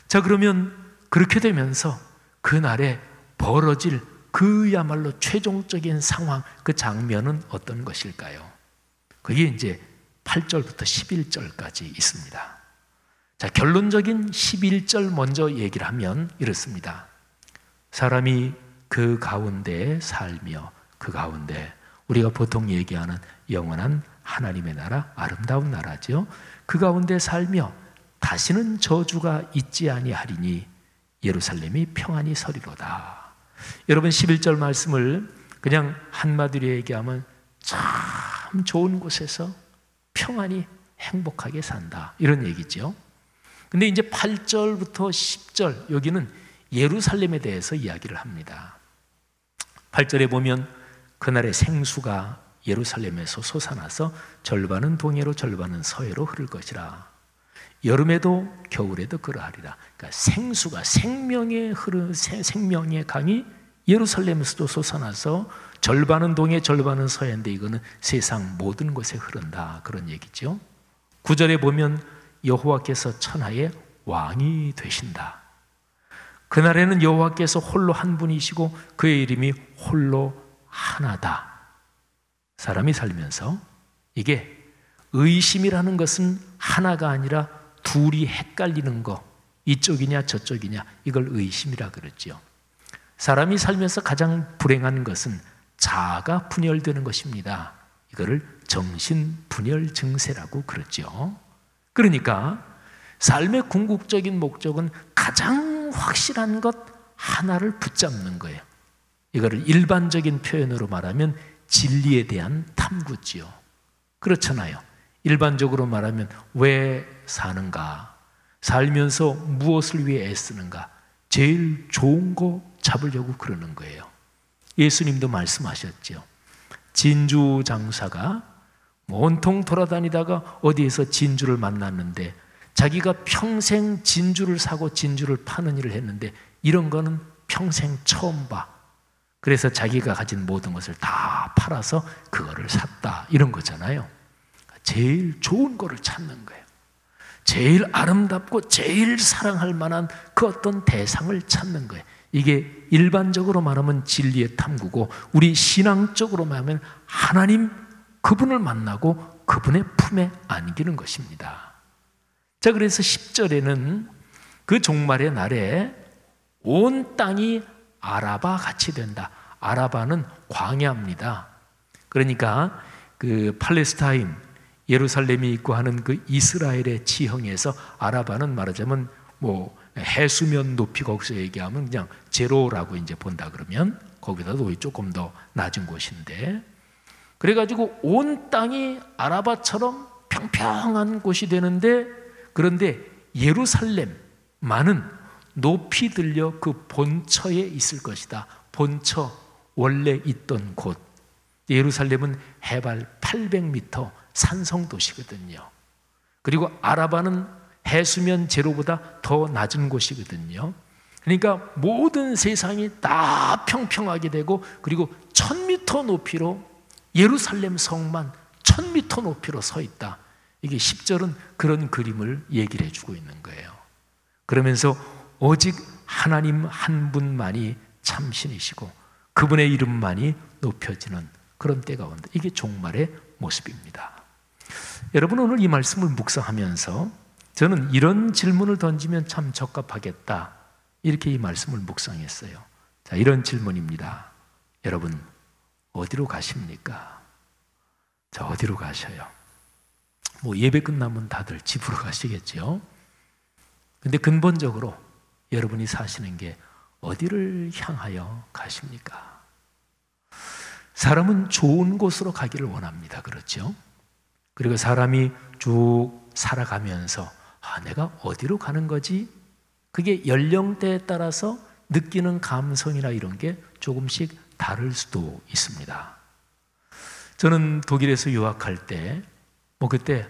자, 그러면 그렇게 되면서 그날에 벌어질 그야말로 최종적인 상황, 그 장면은 어떤 것일까요? 그게 이제 8절부터 11절까지 있습니다. 자, 결론적인 11절 먼저 얘기를 하면 이렇습니다. 사람이 그 가운데 살며, 그 가운데 우리가 보통 얘기하는 영원한 하나님의 나라, 아름다운 나라죠. 그 가운데 살며 다시는 저주가 있지 아니하리니 예루살렘이 평안히 서리로다. 여러분, 11절 말씀을 그냥 한마디로 얘기하면 참 좋은 곳에서 평안히 행복하게 산다, 이런 얘기죠. 근데 이제 8절부터 10절, 여기는 예루살렘에 대해서 이야기를 합니다. 8절에 보면 그날의 생수가 예루살렘에서 솟아나서 절반은 동해로 절반은 서해로 흐를 것이라. 여름에도 겨울에도 그러하리라. 그러니까 생수가, 생명의 강이 예루살렘에서도 솟아나서 절반은 동해 절반은 서해인데 이거는 세상 모든 곳에 흐른다, 그런 얘기죠. 9절에 보면 여호와께서 천하의 왕이 되신다. 그날에는 여호와께서 홀로 한 분이시고 그의 이름이 홀로 하나다. 사람이 살면서 이게 의심이라는 것은 하나가 아니라 둘이 헷갈리는 거, 이쪽이냐 저쪽이냐, 이걸 의심이라 그러죠. 사람이 살면서 가장 불행한 것은 자아가 분열되는 것입니다. 이거를 정신분열 증세라고 그러죠. 그러니까 삶의 궁극적인 목적은 가장 확실한 것 하나를 붙잡는 거예요. 이거를 일반적인 표현으로 말하면 진리에 대한 탐구지요. 그렇잖아요. 일반적으로 말하면 왜 사는가, 살면서 무엇을 위해 애쓰는가, 제일 좋은 거 잡으려고 그러는 거예요. 예수님도 말씀하셨죠. 진주 장사가 온통 돌아다니다가 어디에서 진주를 만났는데 자기가 평생 진주를 사고 진주를 파는 일을 했는데 이런 거는 평생 처음 봐. 그래서 자기가 가진 모든 것을 다 팔아서 그거를 샀다, 이런 거잖아요. 제일 좋은 거를 찾는 거예요. 제일 아름답고 제일 사랑할 만한 그 어떤 대상을 찾는 거예요. 이게 일반적으로 말하면 진리의 탐구고, 우리 신앙적으로 말하면 하나님, 그분을 만나고 그분의 품에 안기는 것입니다. 자, 그래서 10절에는 그 종말의 날에 온 땅이 아라바 같이 된다. 아라바는 광야입니다. 그러니까 그 팔레스타인, 예루살렘이 있고 하는 그 이스라엘의 지형에서 아라바는 말하자면 해수면 높이 거기서 얘기하면 그냥 제로라고 이제 본다 그러면 거기다도 조금 더 낮은 곳인데, 그래가지고 온 땅이 아라바처럼 평평한 곳이 되는데, 그런데 예루살렘만은 높이 들려 그 본처에 있을 것이다. 본처, 원래 있던 곳. 예루살렘은 해발 800m 산성도시거든요. 그리고 아라바는 해수면 제로보다 더 낮은 곳이거든요. 그러니까 모든 세상이 다 평평하게 되고, 그리고 1000m 높이로 예루살렘 성만 1000m 높이로 서 있다. 이게 10절은 그런 그림을 얘기를 해주고 있는 거예요. 그러면서 오직 하나님 한 분만이 참신이시고 그분의 이름만이 높여지는 그런 때가 온다. 이게 종말의 모습입니다. 여러분, 오늘 이 말씀을 묵상하면서 저는 이런 질문을 던지면 참 적합하겠다, 이렇게 이 말씀을 묵상했어요. 자, 이런 질문입니다. 여러분, 어디로 가십니까? 자, 어디로 가셔요? 뭐 예배 끝나면 다들 집으로 가시겠죠. 근데 근본적으로 여러분이 사시는 게 어디를 향하여 가십니까? 사람은 좋은 곳으로 가기를 원합니다. 그렇죠? 그리고 사람이 쭉 살아가면서 내가 어디로 가는 거지? 그게 연령대에 따라서 느끼는 감성이나 이런 게 조금씩 다를 수도 있습니다. 저는 독일에서 유학할 때 그때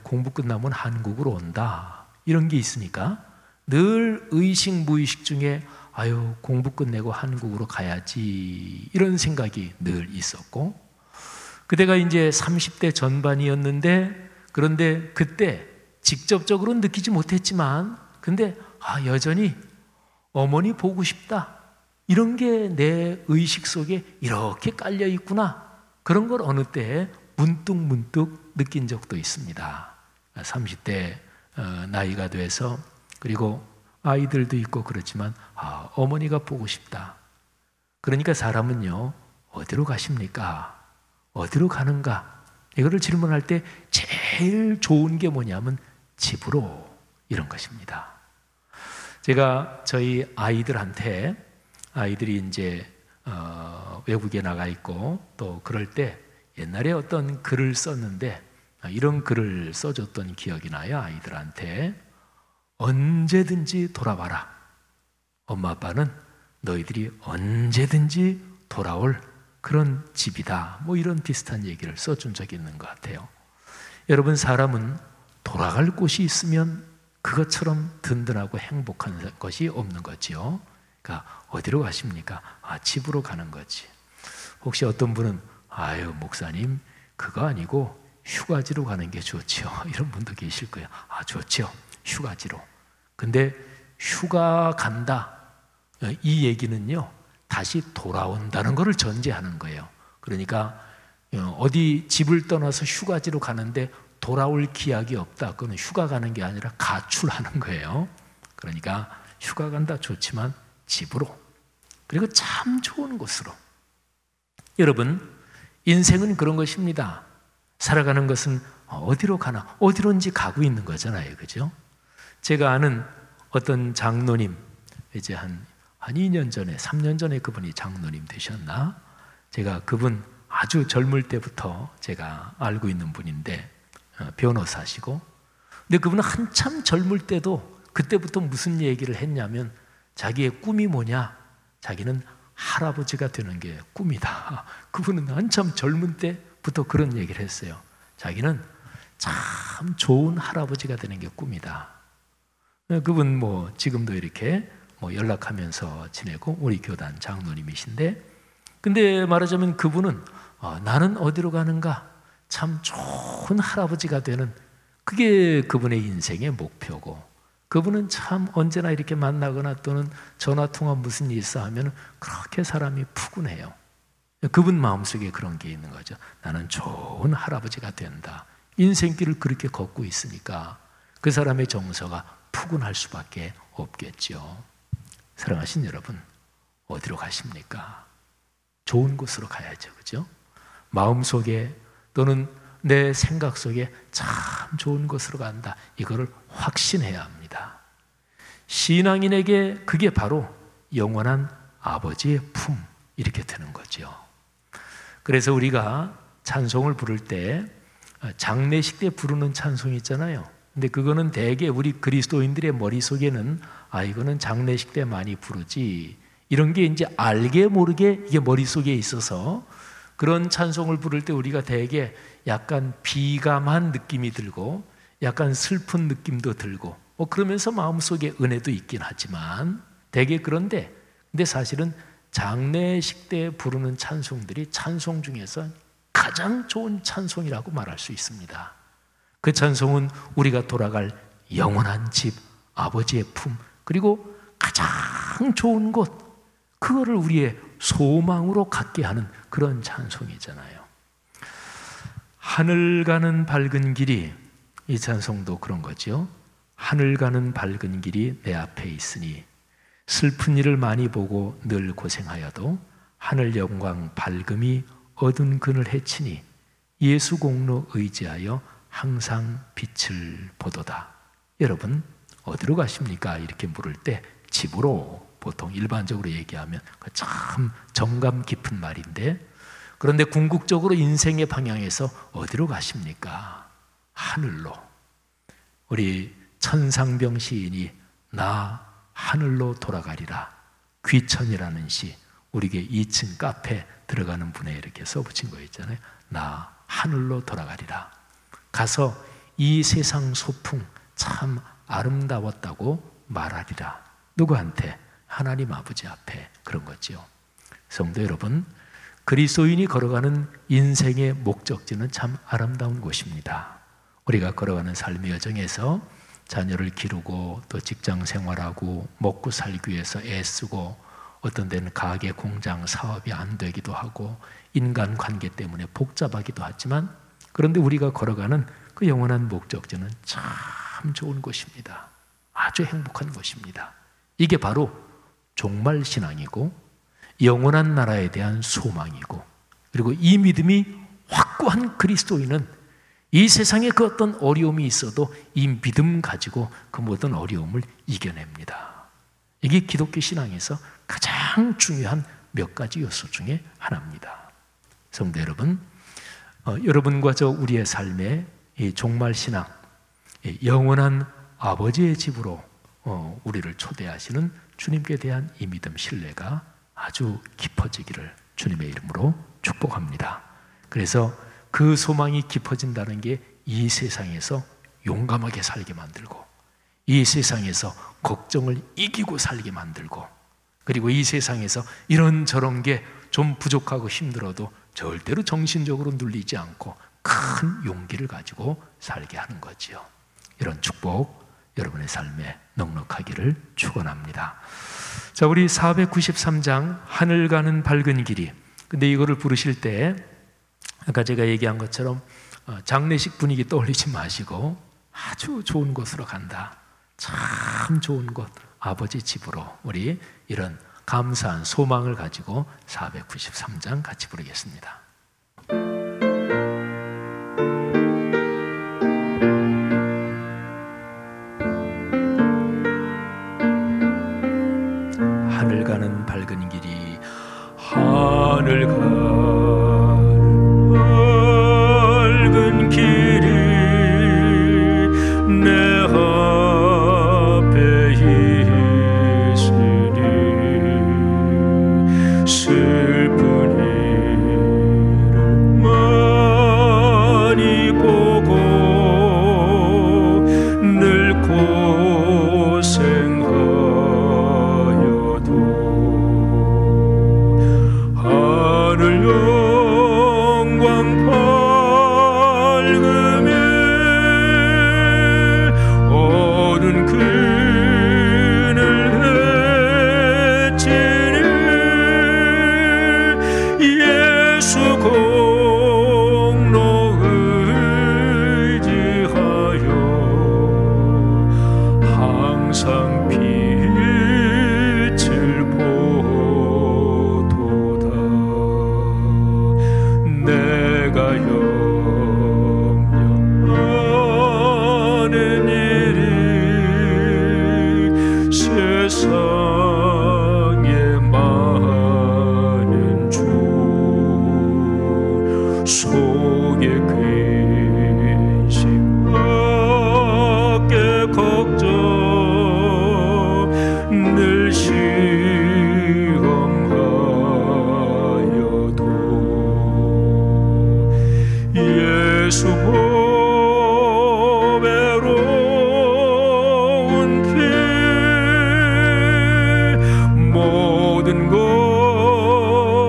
공부 끝나면 한국으로 온다, 이런 게 있으니까 늘 의식 무의식 중에 공부 끝내고 한국으로 가야지, 이런 생각이 늘 있었고, 그때가 이제 30대 전반이었는데, 그런데 그때 직접적으로 느끼지 못했지만 근데 여전히 어머니 보고 싶다, 이런 게 내 의식 속에 이렇게 깔려 있구나, 그런 걸 어느 때 문득 느낀 적도 있습니다. 30대 나이가 돼서, 그리고 아이들도 있고 그렇지만 어머니가 보고 싶다. 그러니까 사람은요, 어디로 가십니까? 어디로 가는가? 이거를 질문할 때 제일 좋은 게 뭐냐면 집으로, 이런 것입니다. 제가 저희 아이들한테, 아이들이 이제 외국에 나가 있고 또 그럴 때 옛날에 어떤 글을 썼는데, 이런 글을 써줬던 기억이 나요. 아이들한테 언제든지 돌아와라. 엄마 아빠는 너희들이 언제든지 돌아올 그런 집이다. 뭐 이런 비슷한 얘기를 써준 적이 있는 것 같아요. 여러분, 사람은 돌아갈 곳이 있으면 그것처럼 든든하고 행복한 것이 없는 거지요. 그러니까 어디로 가십니까? 집으로 가는 거지. 혹시 어떤 분은 목사님, 그거 아니고 휴가지로 가는 게 좋지요, 이런 분도 계실 거예요. 좋지요, 휴가지로. 근데 휴가 간다, 이 얘기는요, 다시 돌아온다는 것을 전제하는 거예요. 그러니까 어디 집을 떠나서 휴가지로 가는데 돌아올 기약이 없다, 그건 휴가 가는 게 아니라 가출하는 거예요. 그러니까 휴가 간다 좋지만 집으로, 그리고 참 좋은 곳으로. 여러분, 인생은 그런 것입니다. 살아가는 것은 어디로 가나, 어디론지 가고 있는 거잖아요. 그죠? 제가 아는 어떤 장로님, 이제 한 2년 전에, 3년 전에 그분이 장로님 되셨나? 제가 그분 아주 젊을 때부터 제가 알고 있는 분인데, 변호사시고, 근데 그분은 한참 젊을 때도 그때부터 무슨 얘기를 했냐면, 자기의 꿈이 뭐냐? 자기는 할아버지가 되는 게 꿈이다. 그분은 한참 젊은 때부터 그런 얘기를 했어요. 자기는 참 좋은 할아버지가 되는 게 꿈이다. 그분 지금도 이렇게 연락하면서 지내고 우리 교단 장로님이신데, 근데 말하자면 그분은 나는 어디로 가는가? 참 좋은 할아버지가 되는, 그게 그분의 인생의 목표고, 그분은 참 언제나 이렇게 만나거나 또는 전화통화 무슨 일 있어 하면 그렇게 사람이 푸근해요. 그분 마음속에 그런 게 있는 거죠. 나는 좋은 할아버지가 된다. 인생길을 그렇게 걷고 있으니까 그 사람의 정서가 푸근할 수밖에 없겠죠. 사랑하신 여러분, 어디로 가십니까? 좋은 곳으로 가야죠. 그죠? 마음속에 또는 내 생각 속에 참 좋은 곳으로 간다, 이거를 확신해야 합니다. 신앙인에게 그게 바로 영원한 아버지의 품, 이렇게 되는 거죠. 그래서 우리가 찬송을 부를 때 장례식 때 부르는 찬송이 있잖아요. 근데 그거는 대개 우리 그리스도인들의 머릿속에는 이거는 장례식 때 많이 부르지, 이런 게 이제 알게 모르게 이게 머릿속에 있어서 그런 찬송을 부를 때 우리가 대개 약간 비감한 느낌이 들고 약간 슬픈 느낌도 들고 그러면서 마음속에 은혜도 있긴 하지만 대개 그런데, 근데 사실은 장례식 때 부르는 찬송들이 찬송 중에서 가장 좋은 찬송이라고 말할 수 있습니다. 그 찬송은 우리가 돌아갈 영원한 집, 아버지의 품, 그리고 가장 좋은 곳, 그거를 우리의 소망으로 갖게 하는 그런 찬송이잖아요. 하늘 가는 밝은 길이, 이 찬송도 그런 거죠. 하늘 가는 밝은 길이 내 앞에 있으니 슬픈 일을 많이 보고 늘 고생하여도 하늘 영광 밝음이 어두운 그늘 해치니 예수 공로 의지하여 항상 빛을 보도다. 여러분 어디로 가십니까? 이렇게 물을 때 집으로, 보통 일반적으로 얘기하면 참 정감 깊은 말인데, 그런데 궁극적으로 인생의 방향에서 어디로 가십니까? 하늘로. 우리 천상병 시인이 나 하늘로 돌아가리라, 귀천이라는 시, 우리에게 2층 카페 들어가는 분에 이렇게 써붙인 거 있잖아요. 나 하늘로 돌아가리라. 가서 이 세상 소풍 참 아름다웠다고 말하리라. 누구한테? 하나님 아버지 앞에. 그런 거죠. 성도 여러분, 그리스도인이 걸어가는 인생의 목적지는 참 아름다운 곳입니다. 우리가 걸어가는 삶의 여정에서 자녀를 기르고 또 직장 생활하고 먹고 살기 위해서 애쓰고 어떤 데는 가게, 공장, 사업이 안 되기도 하고 인간관계 때문에 복잡하기도 하지만, 그런데 우리가 걸어가는 그 영원한 목적지는 참 좋은 곳입니다. 아주 행복한 곳입니다. 이게 바로 종말신앙이고 영원한 나라에 대한 소망이고, 그리고 이 믿음이 확고한 그리스도인은 이 세상에 그 어떤 어려움이 있어도 이 믿음 가지고 그 모든 어려움을 이겨냅니다. 이게 기독교 신앙에서 가장 중요한 몇 가지 요소 중에 하나입니다. 성도 여러분, 여러분과 저 우리의 삶에 이 종말신앙, 영원한 아버지의 집으로 우리를 초대하시는 주님께 대한 이 믿음, 신뢰가 아주 깊어지기를 주님의 이름으로 축복합니다. 그래서 그 소망이 깊어진다는 게 이 세상에서 용감하게 살게 만들고, 이 세상에서 걱정을 이기고 살게 만들고, 그리고 이 세상에서 이런저런 게 좀 부족하고 힘들어도 절대로 정신적으로 눌리지 않고 큰 용기를 가지고 살게 하는 거지요. 이런 축복 여러분의 삶에 넉넉하기를 축원합니다. 자, 우리 493장 하늘 가는 밝은 길이. 근데 이거를 부르실 때 아까 제가 얘기한 것처럼 장례식 분위기 떠올리지 마시고 아주 좋은 곳으로 간다, 참 좋은 곳, 아버지 집으로, 우리 이런 감사한 소망을 가지고 493장 같이 부르겠습니다. 하늘 가는 밝은 길이, 하늘 가는 밝은 길이 내 앞에 있으니 슬픈 일을 많이 보고 늘 고생하여도 하늘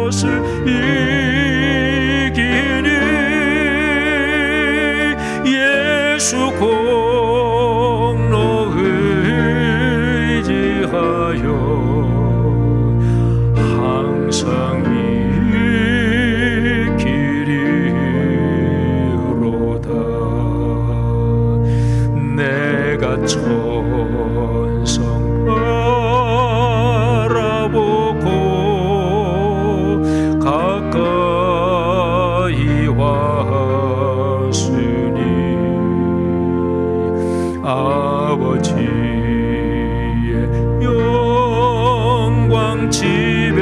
것을 이기니 예수 공로 의지하여 항상 이기리로다. 내가 천성 바라보고 가까이 왔으니 아버지의 영광 집에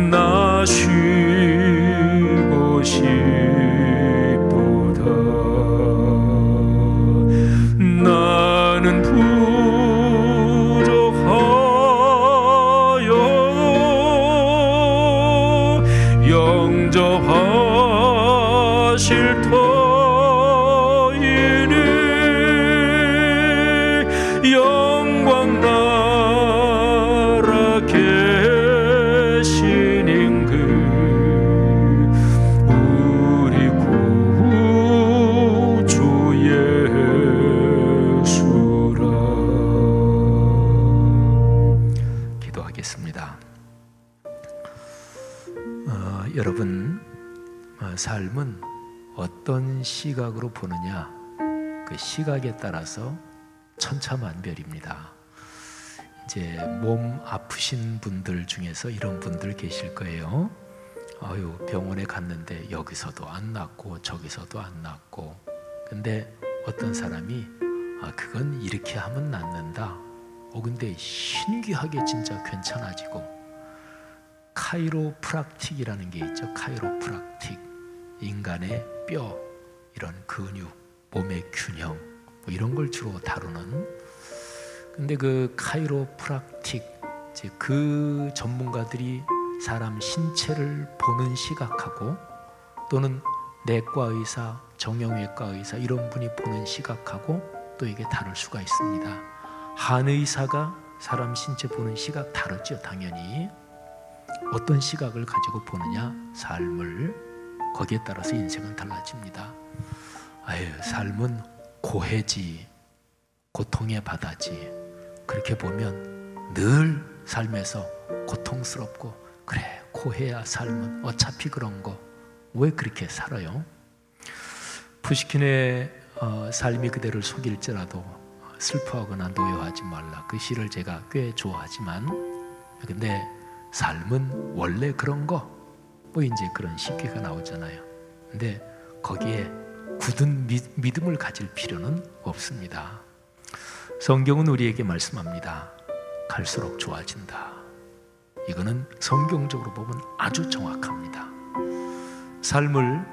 나 쉬고 싶도다. 나는 부족하여 영접하실 터이니 영광 나라 계신 임금 우리 구주 예수라. 기도하겠습니다. 여러분, 삶은 어떤 시각으로 보느냐, 그 시각에 따라서 천차만별입니다. 이제 몸 아프신 분들 중에서 이런 분들 계실 거예요. 아유, 병원에 갔는데 여기서도 안 낫고 저기서도 안 낫고. 근데 어떤 사람이 그건 이렇게 하면 낫는다. 근데 신기하게 진짜 괜찮아지고. 카이로프락틱이라는 게 있죠. 카이로프락틱. 인간의 뼈, 이런 근육, 몸의 균형 이런 걸 주로 다루는. 근데 그 카이로프락틱, 그 전문가들이 사람 신체를 보는 시각하고 또는 내과 의사, 정형외과 의사 이런 분이 보는 시각하고 또 이게 다를 수가 있습니다. 한의사가 사람 신체 보는 시각 다르죠. 당연히 어떤 시각을 가지고 보느냐, 삶을, 거기에 따라서 인생은 달라집니다. 삶은 고해지, 고통의 바다지. 그렇게 보면 늘 삶에서 고통스럽고, 그래 고해야 삶은 어차피 그런 거 왜 그렇게 살아요? 푸시킨의 삶이 그대를 속일지라도 슬퍼하거나 노여하지 말라, 그 시를 제가 꽤 좋아하지만, 근데 삶은 원래 그런 거 이제 그런 시기가 나오잖아요. 근데 거기에 굳은 믿음을 가질 필요는 없습니다. 성경은 우리에게 말씀합니다. 갈수록 좋아진다. 이거는 성경적으로 보면 아주 정확합니다. 삶을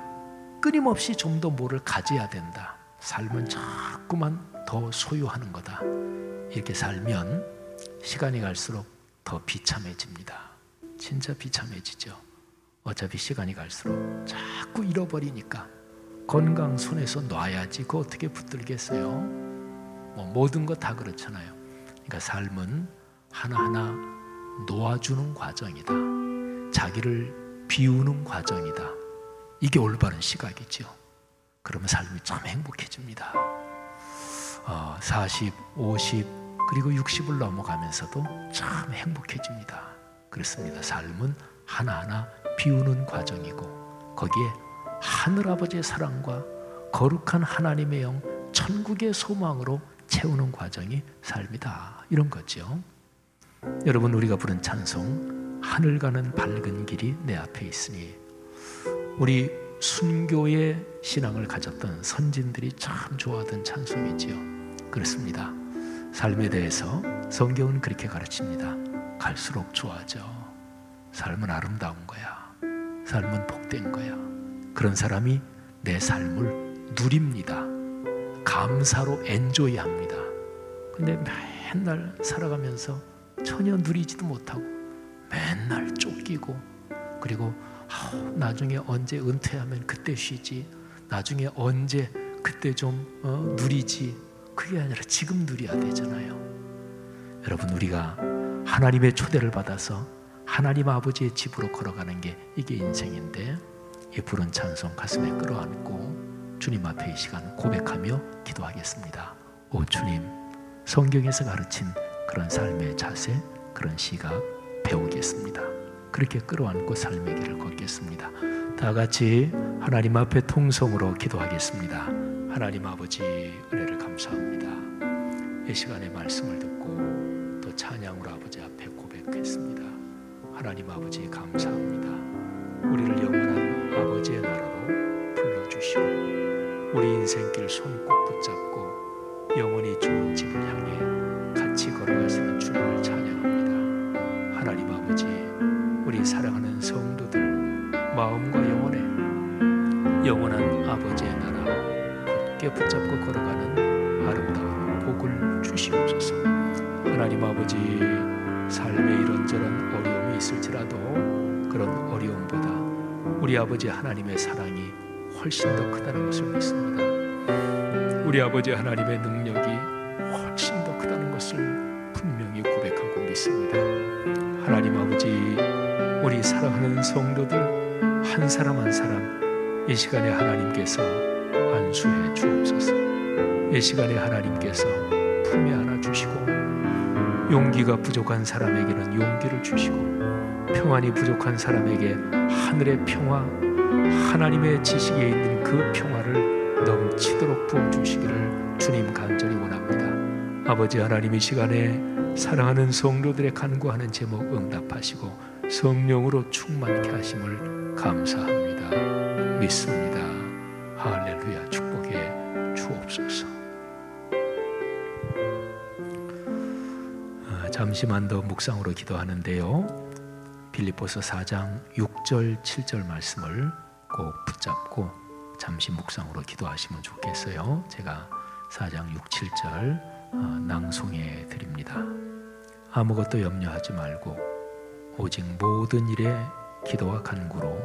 끊임없이 좀 더 뭐를 가져야 된다. 삶은 자꾸만 더 소유하는 거다. 이렇게 살면 시간이 갈수록 더 비참해집니다. 진짜 비참해지죠. 어차피 시간이 갈수록 자꾸 잃어버리니까 건강 손에서 놔야지 그거 어떻게 붙들겠어요? 모든 거 다 그렇잖아요. 그러니까 삶은 하나하나 놓아주는 과정이다. 자기를 비우는 과정이다. 이게 올바른 시각이죠. 그러면 삶이 참 행복해집니다. 40, 50 그리고 60을 넘어가면서도 참 행복해집니다. 그렇습니다. 삶은 하나하나 비우는 과정이고 거기에 하늘아버지의 사랑과 거룩한 하나님의 영, 천국의 소망으로 채우는 과정이 삶이다. 이런 거죠. 여러분, 우리가 부른 찬송, 하늘 가는 밝은 길이 내 앞에 있으니, 우리 순교의 신앙을 가졌던 선진들이 참 좋아하던 찬송이지요. 그렇습니다. 삶에 대해서 성경은 그렇게 가르칩니다. 갈수록 좋아져. 삶은 아름다운 거야. 삶은 복된 거야. 그런 사람이 내 삶을 누립니다. 감사로 엔조이합니다. 근데 맨날 살아가면서 전혀 누리지도 못하고 맨날 쫓기고, 그리고 나중에 언제 은퇴하면 그때 쉬지, 나중에 언제 그때 좀 누리지, 그게 아니라 지금 누려야 되잖아요. 여러분, 우리가 하나님의 초대를 받아서 하나님 아버지의 집으로 걸어가는 게 이게 인생인데, 이 부른 찬송 가슴에 끌어안고 주님 앞에 이 시간 고백하며 기도하겠습니다. 오 주님, 성경에서 가르친 그런 삶의 자세, 그런 시각 배우겠습니다. 그렇게 끌어안고 삶의 길을 걷겠습니다. 다 같이 하나님 앞에 통성으로 기도하겠습니다. 하나님 아버지, 은혜를 감사합니다. 이 시간에 말씀을 듣고 또 찬양으로 아버지 앞에 고백했습니다. 하나님 아버지 감사합니다. 우리를 영원한 아버지의 나라로 불러주시고 우리 인생길 손 꼭 붙잡고 영원히 좋은 집을 향해 같이 걸어가시는 주님을 찬양합니다. 하나님 아버지, 우리 사랑하는 성도들 마음과 영혼에 영원한 아버지의 나라 굳게 붙잡고 걸어가는 아름다운 복을 주시옵소서. 하나님 아버지, 삶에 이런저런 어려움이 있을지라도 그런 어려움보다 우리 아버지 하나님의 사랑이 훨씬 더 크다는 것을 믿습니다. 우리 아버지 하나님의 능력이 훨씬 더 크다는 것을 분명히 고백하고 믿습니다. 하나님 아버지, 우리 사랑하는 성도들 한 사람 한 사람 이 시간에 하나님께서 안수해 주옵소서. 이 시간에 하나님께서 품에 안아 주시고 용기가 부족한 사람에게는 용기를 주시고 평안이 부족한 사람에게 하늘의 평화, 하나님의 지식에 있는 그 평화를 넘치도록 부어주시기를 주님 간절히 원합니다. 아버지 하나님, 이 시간에 사랑하는 성도들의 간구하는 제목 응답하시고 성령으로 충만케 하심을 감사합니다. 믿습니다. 할렐루야. 축복해 주옵소서. 잠시만 더 묵상으로 기도하는데요, 빌립보서 4장 6절 7절 말씀을 꼭 붙잡고 잠시 묵상으로 기도하시면 좋겠어요. 제가 4장 6, 7절 낭송해 드립니다. 아무것도 염려하지 말고 오직 모든 일에 기도와 간구로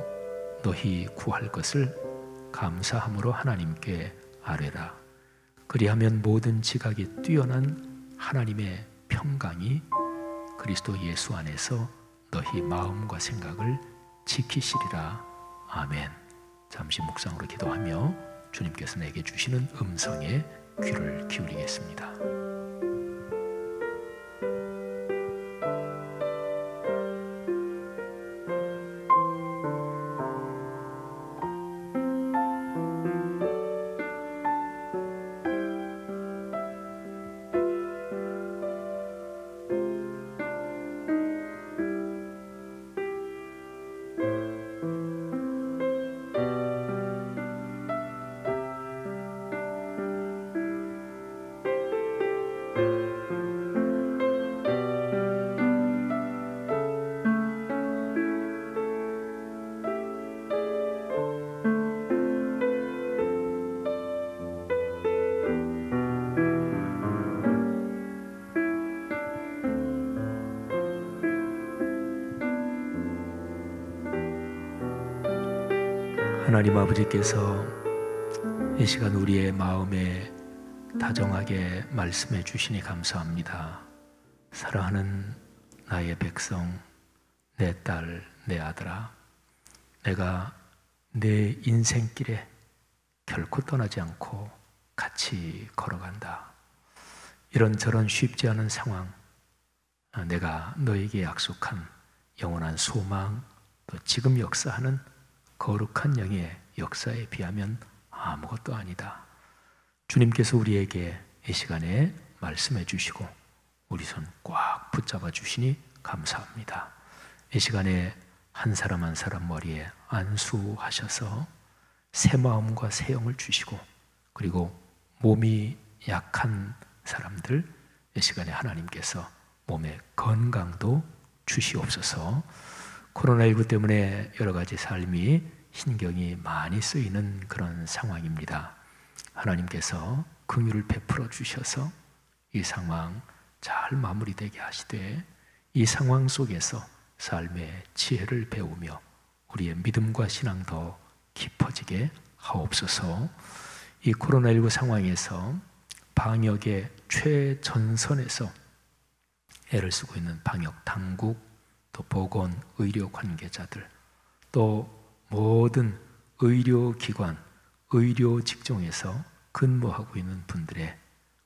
너희 구할 것을 감사함으로 하나님께 아뢰라. 그리하면 모든 지각이 뛰어난 하나님의 평강이 그리스도 예수 안에서 너희 마음과 생각을 지키시리라. 아멘. 잠시 묵상으로 기도하며 주님께서 내게 주시는 음성에 귀를 기울이겠습니다. 하나님 아버지께서 이 시간 우리의 마음에 다정하게 말씀해 주시니 감사합니다. 사랑하는 나의 백성, 내 딸, 내 아들아, 내가 내 인생길에 결코 떠나지 않고 같이 걸어간다. 이런저런 쉽지 않은 상황, 내가 너에게 약속한 영원한 소망, 또 지금 역사하는 거룩한 영의 역사에 비하면 아무것도 아니다. 주님께서 우리에게 이 시간에 말씀해 주시고 우리 손 꽉 붙잡아 주시니 감사합니다. 이 시간에 한 사람 한 사람 머리에 안수하셔서 새 마음과 새 영을 주시고, 그리고 몸이 약한 사람들 이 시간에 하나님께서 몸의 건강도 주시옵소서. 코로나19 때문에 여러 가지 삶이 신경이 많이 쓰이는 그런 상황입니다. 하나님께서 긍휼을 베풀어 주셔서 이 상황 잘 마무리되게 하시되, 이 상황 속에서 삶의 지혜를 배우며 우리의 믿음과 신앙 더 깊어지게 하옵소서. 이 코로나19 상황에서 방역의 최전선에서 애를 쓰고 있는 방역 당국, 또 보건, 의료 관계자들, 또 모든 의료기관, 의료 직종에서 근무하고 있는 분들의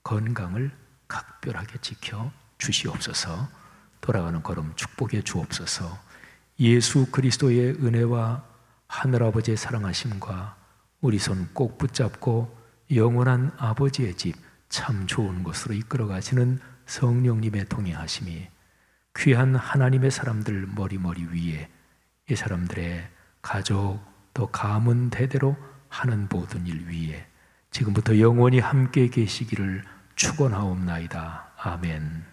건강을 각별하게 지켜 주시옵소서. 돌아가는 걸음 축복해 주옵소서. 예수 그리스도의 은혜와 하늘아버지의 사랑하심과 우리 손 꼭 붙잡고 영원한 아버지의 집, 참 좋은 곳으로 이끌어 가시는 성령님의 동행하심이 귀한 하나님의 사람들 머리 위에 이 사람들의 가족 또 가문 대대로 하는 모든 일 위에 지금부터 영원히 함께 계시기를 축원하옵나이다. 아멘.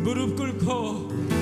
무릎 꿇고